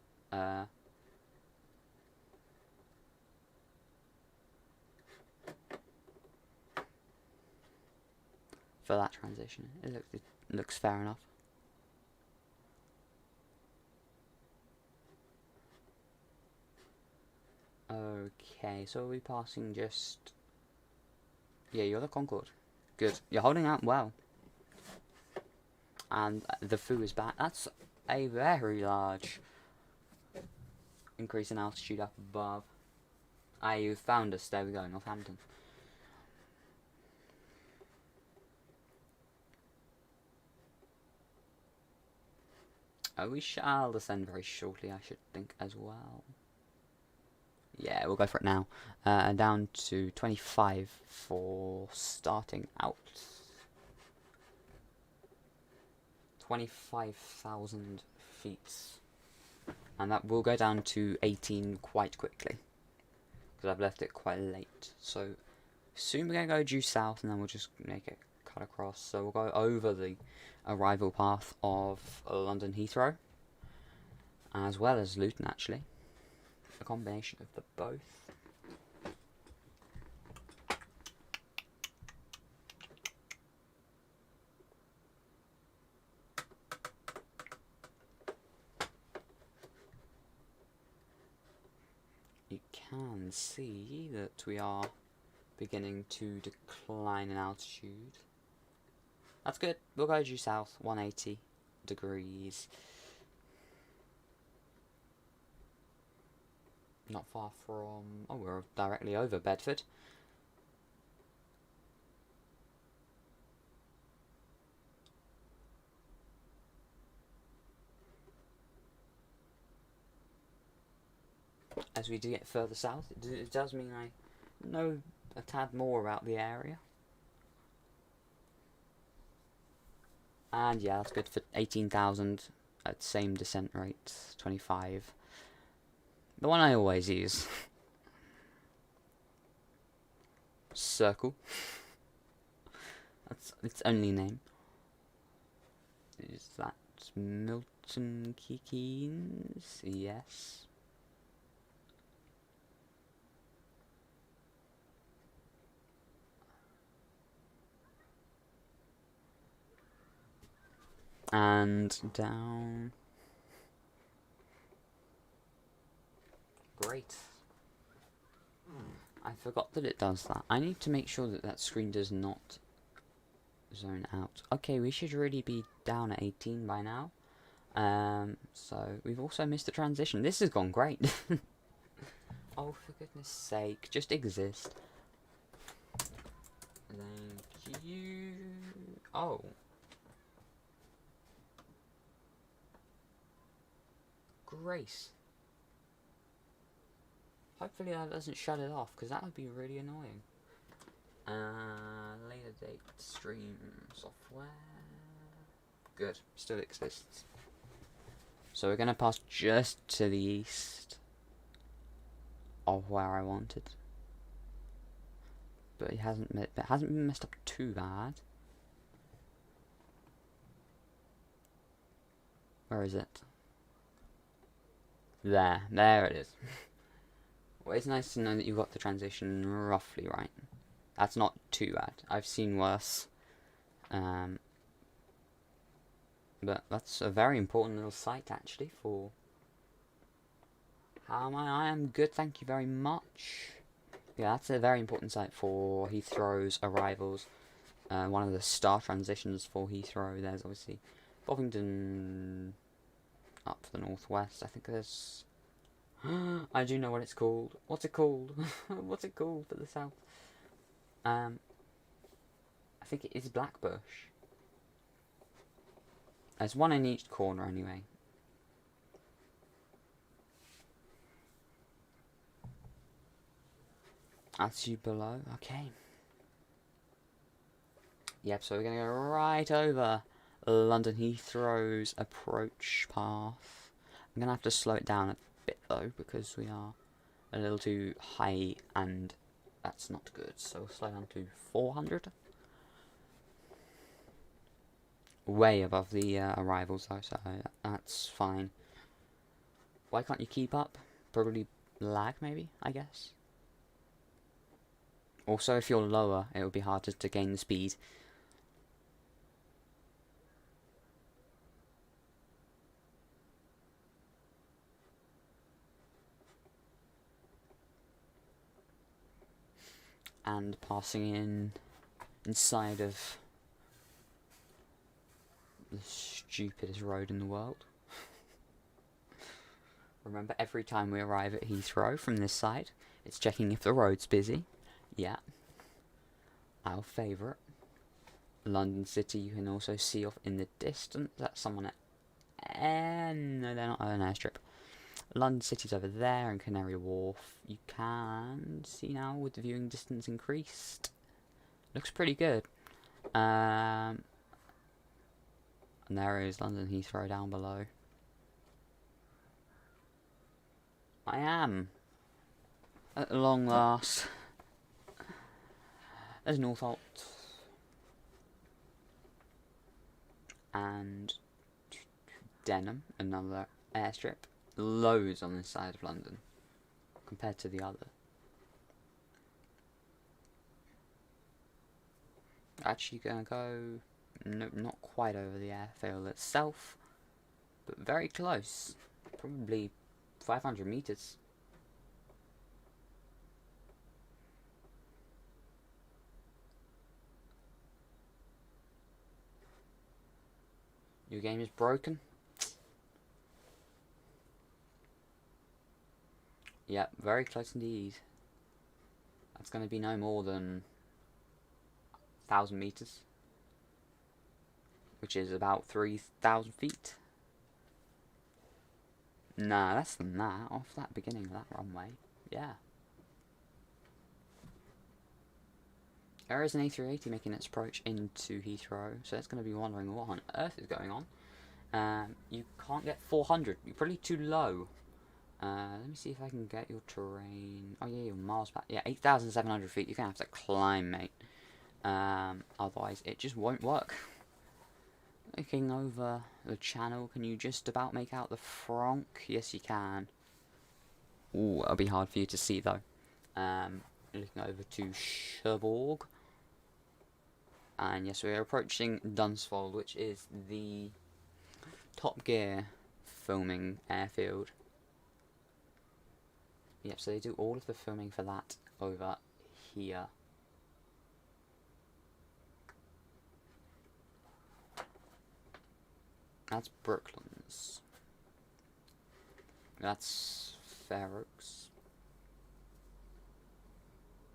S1: for that transition. It looks fair enough. Okay, so are we passing just... Yeah, you're the Concorde. Good. You're holding out well. And the foo is back. That's a very large increase in altitude up above. Ah, you found us. There we go, Northampton. We shall descend very shortly, I should think, as well. Yeah, we'll go for it now. Down to 25 for starting out. 25,000 feet. And that will go down to 18 quite quickly, because I've left it quite late. So soon we're going to go due south, and then we'll just make it cut across. So we'll go over the arrival path of London Heathrow, as well as Luton, actually. A combination of the both. You can see that we are beginning to decline in altitude. That's good. We'll go due south, 180 degrees. Not far from... Oh, we're directly over Bedford. As we do get further south, it does mean I know a tad more about the area. And yeah, that's good for 18,000 at same descent rate, 25. The one I always use. Circle. That's its only name. Is that Milton Keynes? Yes. And down. great. I forgot that it does that. I need to make sure that that screen does not zone out. Okay, we should really be down at 18 by now. So we've also missed the transition. This has gone great. Oh, for goodness sake, just exist. Thank you. Oh. Grace. Hopefully that doesn't shut it off, because that would be really annoying. Later date, stream, software. Good, still exists. So we're going to pass just to the east of where I wanted. But it hasn't been messed up too bad. Where is it? There it is. Well, it's nice to know that you got the transition roughly right. That's not too bad. I've seen worse. But that's a very important little site actually for... How am I? I am good, thank you very much. Yeah, that's a very important site for Heathrow's arrivals. One of the star transitions for Heathrow. There's obviously Bovingdon up to the northwest. I think there's... I do know what it's called. What's it called? What's it called for the south? I think it is Blackbush. There's one in each corner anyway. That's you below. Okay. Yep, so we're going to go right over London Heathrow's approach path. I'm going to have to slow it down a bit though, because we are a little too high and that's not good. So we'll slow down to 400. Way above the arrivals though, so that's fine. Why can't you keep up? Probably lag maybe, I guess. Also, if you're lower, it will be harder to gain the speed. And passing inside of the stupidest road in the world. Remember, every time we arrive at Heathrow from this side, it's checking if the road's busy. Yeah. Our favourite. London City, you can also see off in the distance. That's someone at... no, they're not an airstrip. London City's over there, and Canary Wharf. You can see now with the viewing distance increased. Looks pretty good. And there is London Heathrow down below. I am. At long last. There's Northolt. And Denham, another airstrip. Loads on this side of London compared to the other. Actually gonna go, no, not quite over the airfield itself, but very close. Probably 500 meters. Your game is broken. Yep, very close indeed. That's going to be no more than 1,000 meters, which is about 3,000 feet. Nah, less than that, off that beginning of that runway. Yeah. There is an A380 making its approach into Heathrow, so it's going to be wondering what on earth is going on. You can't get 400, you're probably too low. Let me see if I can get your terrain. Oh yeah, you're miles back. Yeah, 8,700 feet. You're going to have to climb, mate. Otherwise, it just won't work. Looking over the channel, can you just about make out the Franck? Yes, you can. Ooh, it'll be hard for you to see, though. Looking over to Cherbourg. And yes, we're approaching Dunsfold, which is the Top Gear filming airfield. Yep, so they do all of the filming for that over here. That's Brooklyn's. That's Hyperx.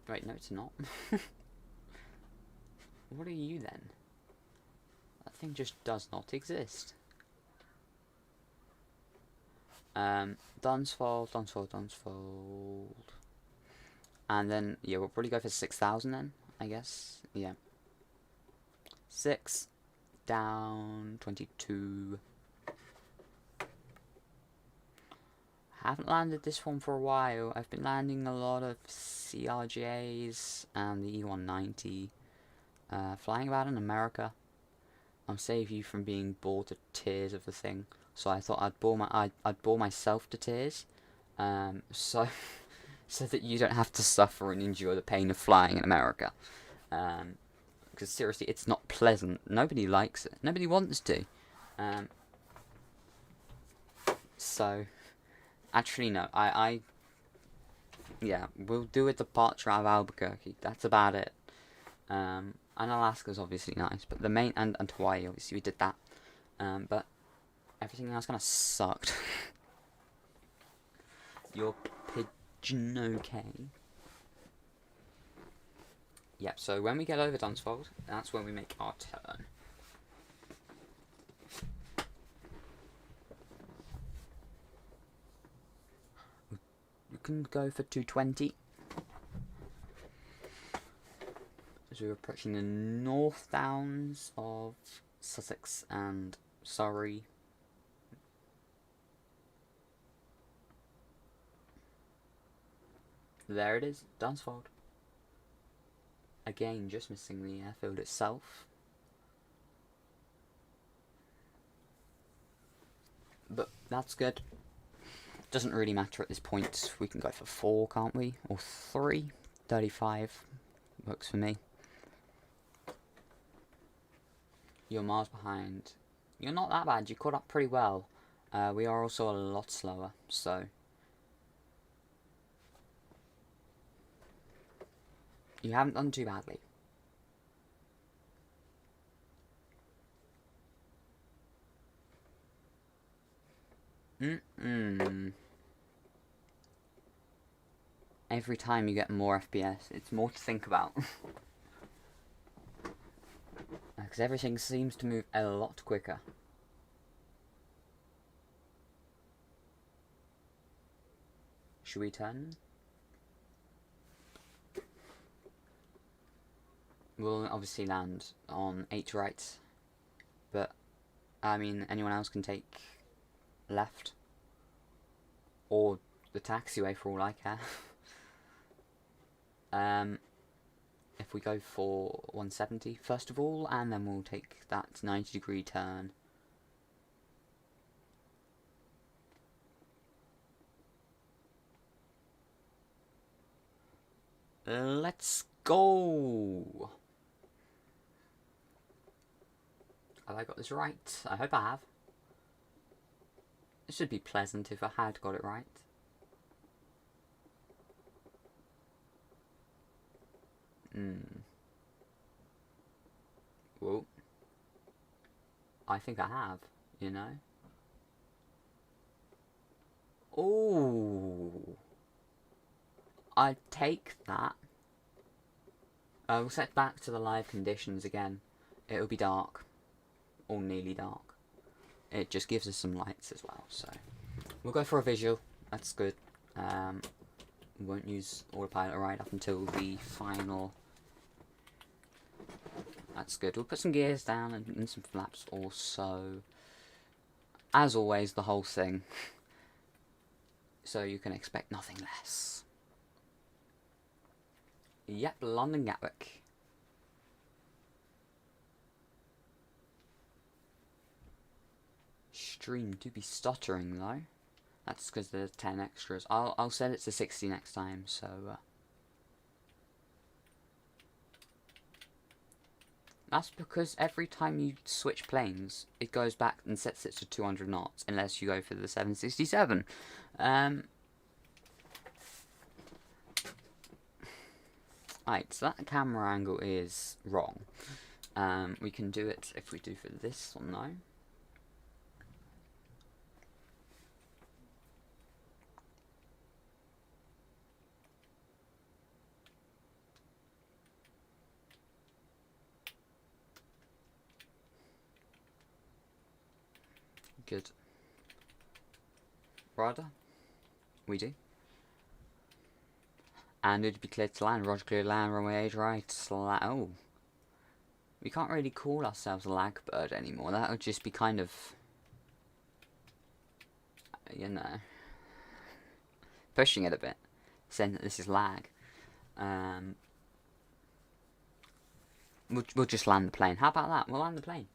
S1: Wait, no, it's not. What are you then? That thing just does not exist. Dunsfold. And then, yeah, we'll probably go for 6,000 then, I guess. Yeah. 6 down 22. Haven't landed this one for a while. I've been landing a lot of CRJs and the E190. Flying about in America. I'll save you from being bored to tears of the thing. So I thought I'd bore myself to tears. So so that you don't have to suffer and endure the pain of flying in America. Because seriously, it's not pleasant. Nobody likes it. Nobody wants to. So, actually, no. Yeah, we'll do a departure out of Albuquerque. That's about it. And Alaska's obviously nice, but the main and Hawaii, obviously, we did that. But everything else kind of sucked. Your pigeon okay? Yep, so when we get over Dunsfold, that's when we make our turn. We can go for 220. As we're approaching the North Downs of Sussex and Surrey. There it is, Dunsfold. Again, just missing the airfield itself. But that's good. Doesn't really matter at this point. We can go for 4, can't we? Or 3. 35 works for me. You're miles behind. You're not that bad. You caught up pretty well. We are also a lot slower, so you haven't done too badly. Every time you get more FPS, it's more to think about. Because everything seems to move a lot quicker. Should we turn? We'll obviously land on 8 right, but I mean anyone else can take left or the taxiway for all I care. If we go for 170 first of all, and then we'll take that 90-degree turn. Let's go! Have I got this right? I hope I have. It should be pleasant if I had got it right. Whoa. I think I have, you know. Ooh. I'd take that. We'll set back to the live conditions again. It'll be dark. Or nearly dark. It just gives us some lights as well, so we'll go for a visual. That's good. We won't use autopilot right up until the final. That's good. We'll put some gears down and some flaps also. As always, the whole thing. So you can expect nothing less. Yep, London Gatwick. Stream do be stuttering though. That's because there's 10 extras. I'll set it to 60 next time, so that's because every time you switch planes, it goes back and sets it to 200 knots, unless you go for the 767. Right, so that camera angle is wrong. We can do it if we do for this one though. Good. Rather, we do. And it would be clear to land. Roger, clear to land. Runway 8 right. Oh. We can't really call ourselves a lag bird anymore. That would just be kind of, you know, pushing it a bit, saying that this is lag. We'll just land the plane. How about that? We'll land the plane.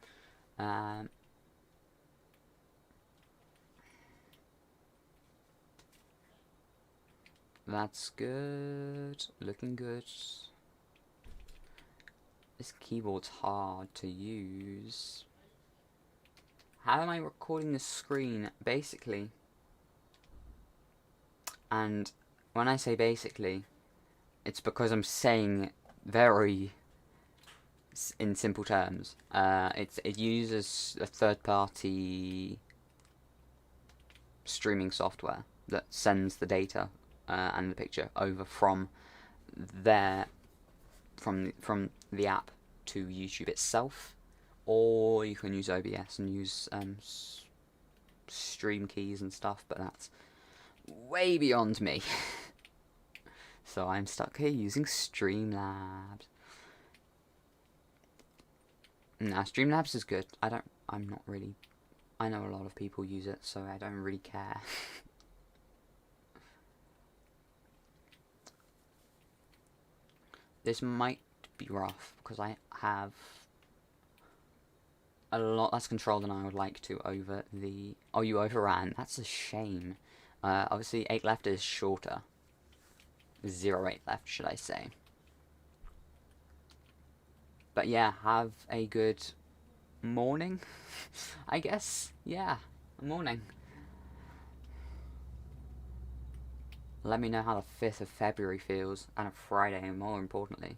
S1: That's good. Looking good. This keyboard's hard to use. How am I recording the screen? Basically, and when I say basically, it's because I'm saying very in simple terms. It uses a third-party streaming software that sends the data and the picture over from the app to YouTube itself, or you can use OBS and use stream keys and stuff, but that's way beyond me. So I'm stuck here using Streamlabs. Nah, Streamlabs is good. I know a lot of people use it, so I don't really care. This might be rough because I have a lot less control than I would like to over the... Oh, you overran. That's a shame. Obviously, 8 left is shorter. 0-8 left, should I say. But yeah, have a good morning, I guess. Yeah, morning. Let me know how the 5th of February feels, and a Friday, and more importantly.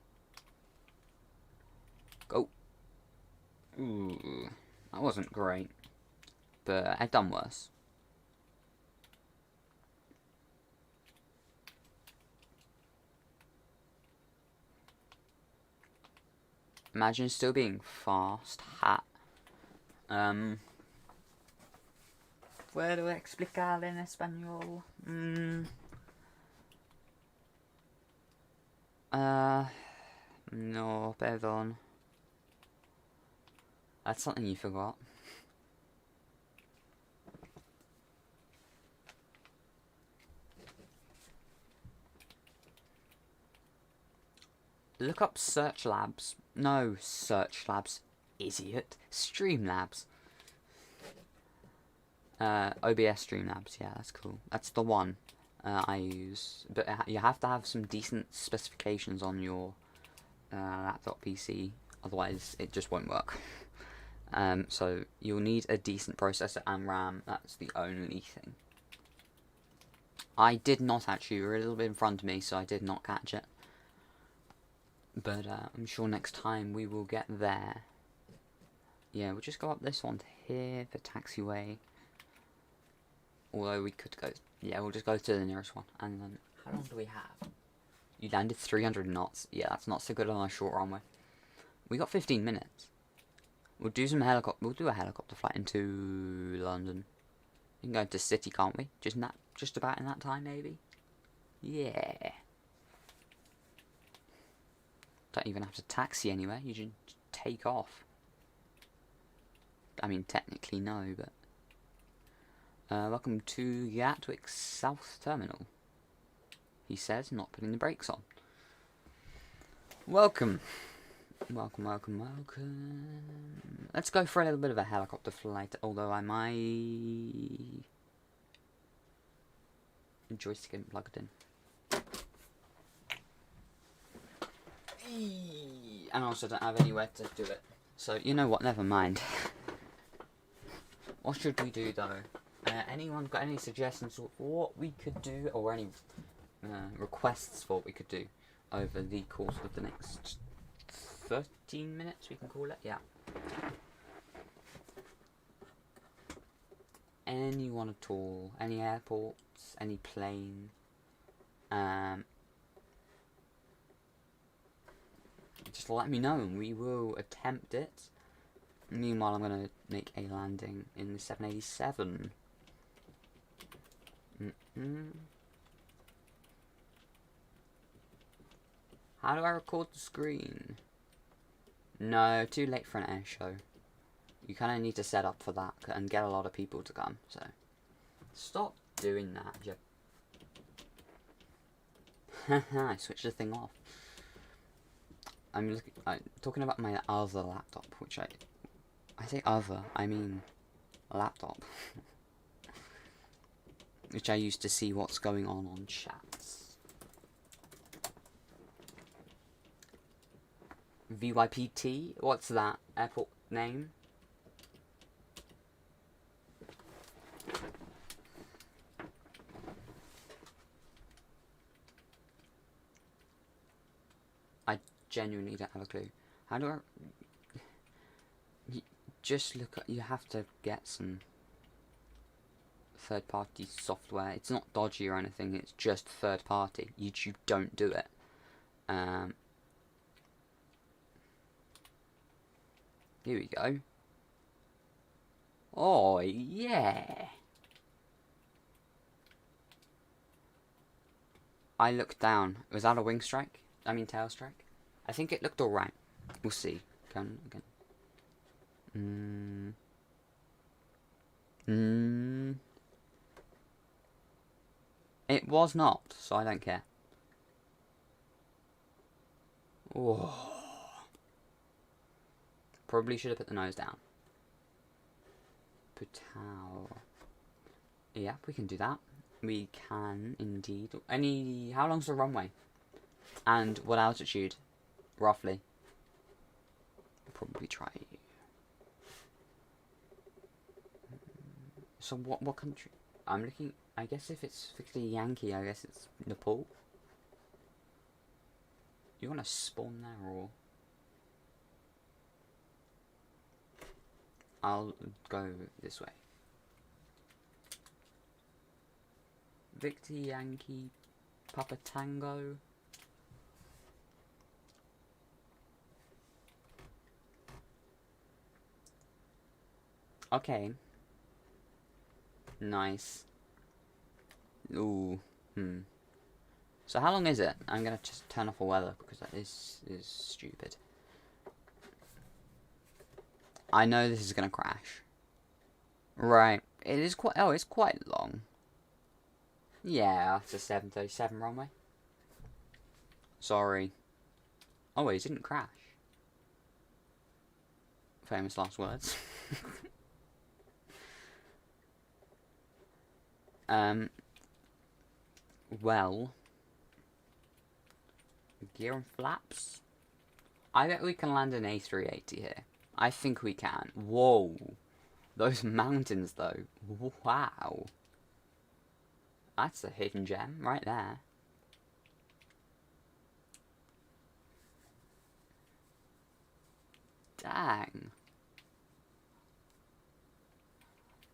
S1: Go. Ooh, that wasn't great, but I've done worse. Imagine still being fast. ¿Puedo explicar en español? No, perdón. That's something you forgot. Look up Search Labs. No, Search Labs, idiot. Streamlabs. OBS Streamlabs, yeah, that's cool. That's the one I use. But you have to have some decent specifications on your laptop PC, otherwise it just won't work. So you'll need a decent processor and RAM, that's the only thing. I did not actually, you were a little bit in front of me, so I did not catch it. But I'm sure next time we will get there. Yeah, we'll just go up this one to here, the taxiway. Although we could go, yeah, we'll just go to the nearest one. And then, how long do we have? You landed 300 knots. Yeah, that's not so good on a short runway. We got 15 minutes. We'll do some helicopter. We'll do a helicopter flight into London. We can go into city, can't we? Just about in that time, maybe. Yeah. Don't even have to taxi anywhere. You just take off. I mean, technically no, but welcome to Gatwick South Terminal. He says, not putting the brakes on. Welcome. Welcome, welcome, welcome. Let's go for a little bit of a helicopter flight, although I might... The joystick isn't plugged in. And I also don't have anywhere to do it. So, you know what, never mind. What should we do, though? Anyone got any suggestions for what we could do, or any requests for what we could do? over the course of the next 13 minutes, we can call it, yeah. Anyone at all, any airports, any plane, just let me know and we will attempt it. Meanwhile, I'm going to make a landing in the 787. How do I record the screen? No, too late for an air show. You kind of need to set up for that and get a lot of people to come, so stop doing that. I switched the thing off. I'm talking about my other laptop, which I say other, I mean laptop, which I use to see what's going on chats. VYPT, what's that? Airport name? I genuinely don't have a clue. How do I... Just look at... You have to get some third-party software. It's not dodgy or anything, it's just third-party. YouTube don't do it. Here we go. Oh, yeah. I looked down. Was that a wing strike? I mean tail strike? I think it looked alright. We'll see. Again. It was not, so I don't care. Oh. Probably should have put the nose down. Putao. Yeah, we can do that. We can indeed. How long's the runway? And what altitude? Roughly. We'll probably try. So what country? I'm looking. I guess if it's Victor Yankee, I guess it's Nepal. You want to spawn there or? I'll go this way. Victor Yankee, Papa Tango. Okay. Nice. Ooh. So how long is it? I'm gonna just turn off the weather because that is stupid. I know this is gonna crash. Right. It is quite. Oh, it's quite long. Yeah, it's a 737 runway. Sorry. Oh wait, it didn't crash. Famous last words. Well, gear and flaps. I bet we can land an A380 here. I think we can. Whoa, those mountains though. Wow, that's a hidden gem right there. Dang.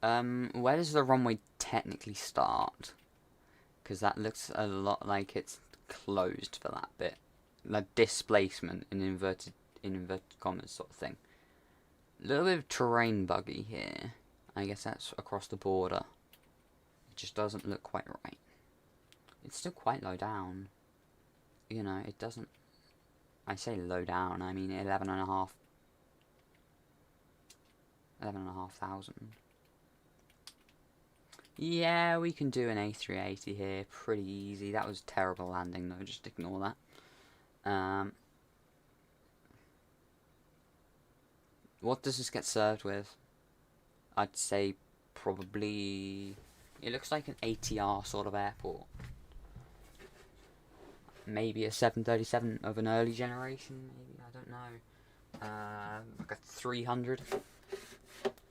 S1: Where does the runway technically start? Because that looks a lot like it's closed for that bit. Like displacement in inverted commas sort of thing. A little bit of terrain buggy here. I guess that's across the border. It just doesn't look quite right. It's still quite low down. You know, it doesn't... I say low down, I mean 11,500. Yeah, we can do an A380 here, pretty easy. That was a terrible landing though, just ignore that. What does this get served with? I'd say probably... It looks like an ATR sort of airport. Maybe a 737 of an early generation, maybe, I don't know. Like a 300.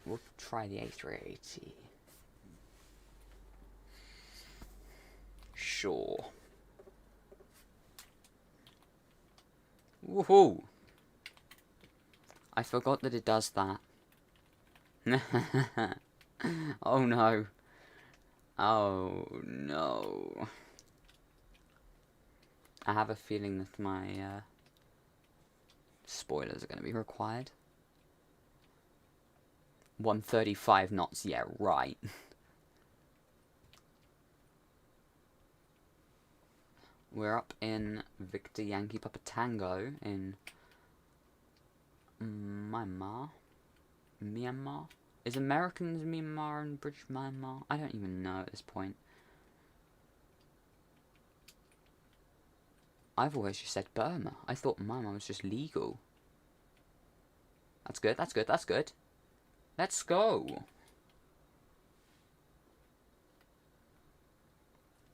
S1: We'll try the A380. Sure. Woohoo! I forgot that it does that. Oh no. Oh no. I have a feeling that my spoilers are going to be required. 135 knots, yeah, right. We're up in Victor Yankee Papa Tango in Myanmar. Is Americans Myanmar and British Myanmar? I don't even know at this point. I've always just said Burma. I thought Myanmar was just legal. That's good, that's good, that's good. Let's go.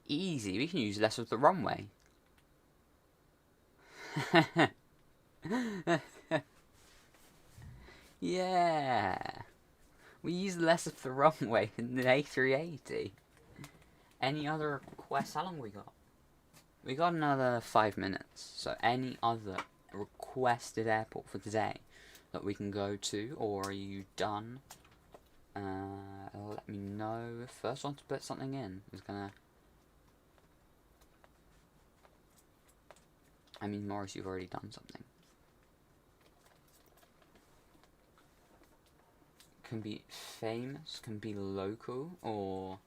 S1: Easy, we can use less of the runway. Yeah. We use less of the runway than the A380. Any other requests? How long we got? We got another 5 minutes. So any other requested airport for today that we can go to, or are you done? Let me know. First one to put something in is gonna... I mean, Morris, you've already done something. Can be famous, can be local, or...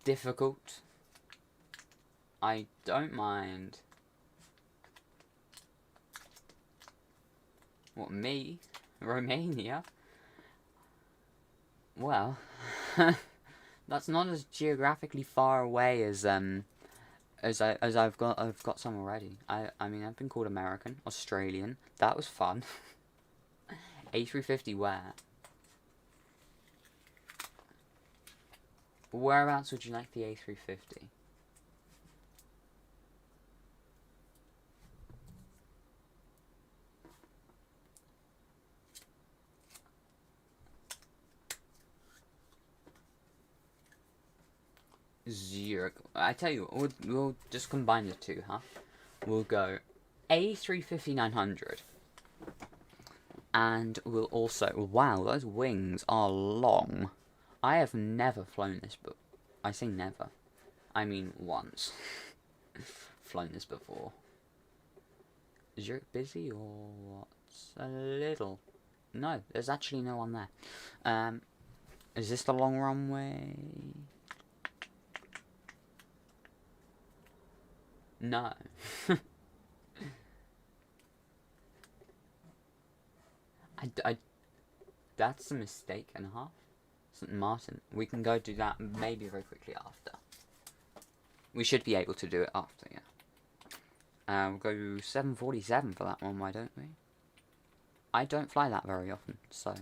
S1: difficult. I don't mind. What, me? Romania? Well, that's not as geographically far away as I've got some already. I mean, I've been called American, Australian. That was fun. A350 where? Whereabouts would you like the A350? Zurich. I tell you, we'll just combine the two, huh? We'll go A350-900. And we'll also... Wow, those wings are long. I have never flown this, but... I say never. I mean once. Flown this before. Is Zurich busy or what? A little. No, there's actually no one there. Is this the long runway? No. That's a mistake and a half. St. Martin. We can go do that maybe very quickly after. We should be able to do it after, yeah. We'll go 747 for that one, why don't we? I don't fly that very often, so...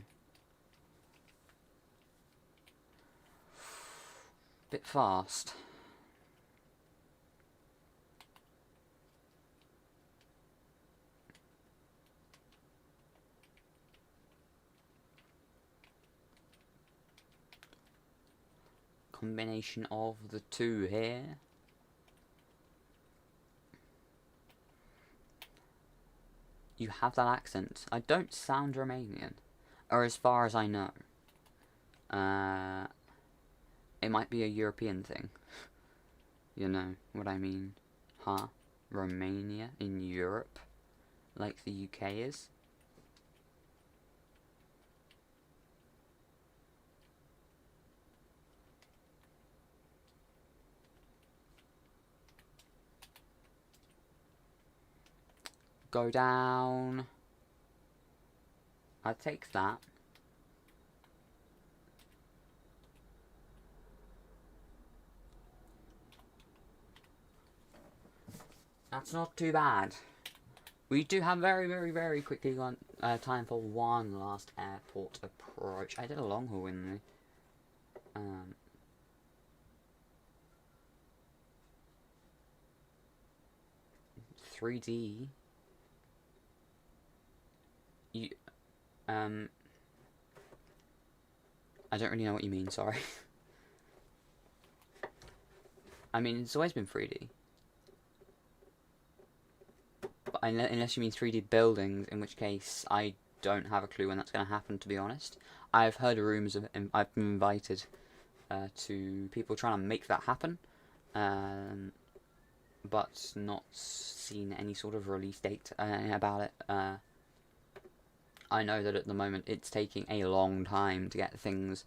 S1: Bit fast. Combination of the two here. You have that accent. I don't sound Romanian, or as far as I know. It might be a European thing. You know what I mean, huh? Romania in Europe, like the UK is. Go down. I'll take that. That's not too bad. We do have very quickly got time for one last airport approach. I did a long haul in the 3D. You, I don't really know what you mean, sorry. I mean, it's always been 3D. But unless you mean 3D buildings, in which case I don't have a clue when that's going to happen, to be honest. I've heard rumours of, I've been invited to people trying to make that happen, but not seen any sort of release date about it. I know that at the moment it's taking a long time to get things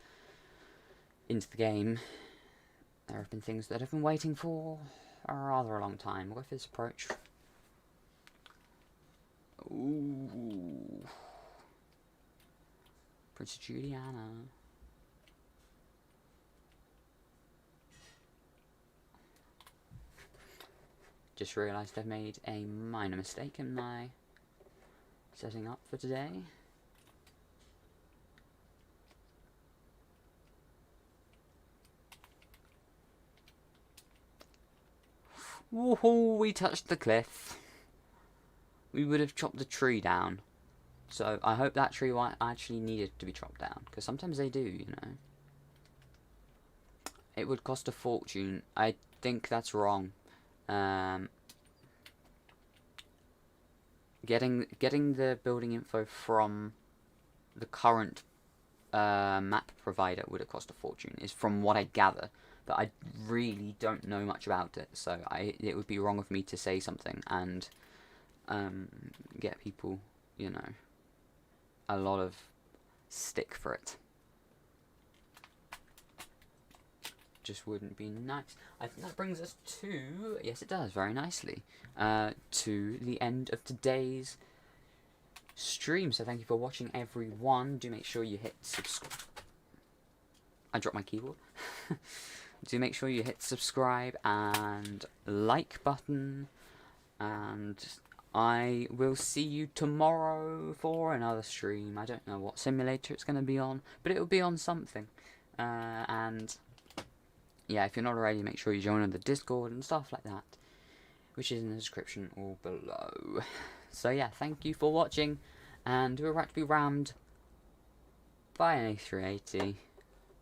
S1: into the game. There have been things that have been waiting for a rather long time. We'll go for this approach. Ooh. Princess Juliana. Just realised I've made a minor mistake in my setting up for today. Woohoo, we touched the cliff. We would have chopped the tree down. So I hope that tree actually needed to be chopped down, because sometimes they do, you know. It would cost a fortune. I think that's wrong. Getting the building info from the current map provider would have cost a fortune, is from what I gather. But I really don't know much about it, so it would be wrong of me to say something and get people, you know, a lot of stick for it. Just wouldn't be nice. I think that brings us to, yes it does, very nicely, to the end of today's stream. So thank you for watching, everyone. Do make sure you hit subscribe. I dropped my keyboard. Do make sure you hit subscribe and like button, and I will see you tomorrow for another stream. I don't know what simulator it's going to be on, but it will be on something. And yeah, if you're not already, make sure you join on the Discord and stuff like that, which is in the description all below. So yeah, thank you for watching, and we're about to be rammed by an A380,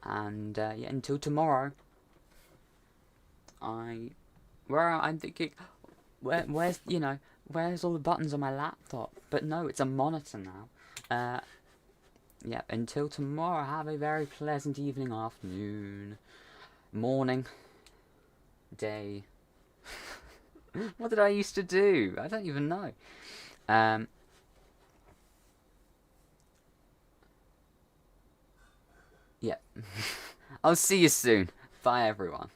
S1: and yeah, until tomorrow. I'm thinking, where's all the buttons on my laptop? But no, it's a monitor now. Yeah, until tomorrow, have a very pleasant evening, afternoon, morning, day. What did I used to do? I don't even know. Yeah. I'll see you soon. Bye, everyone.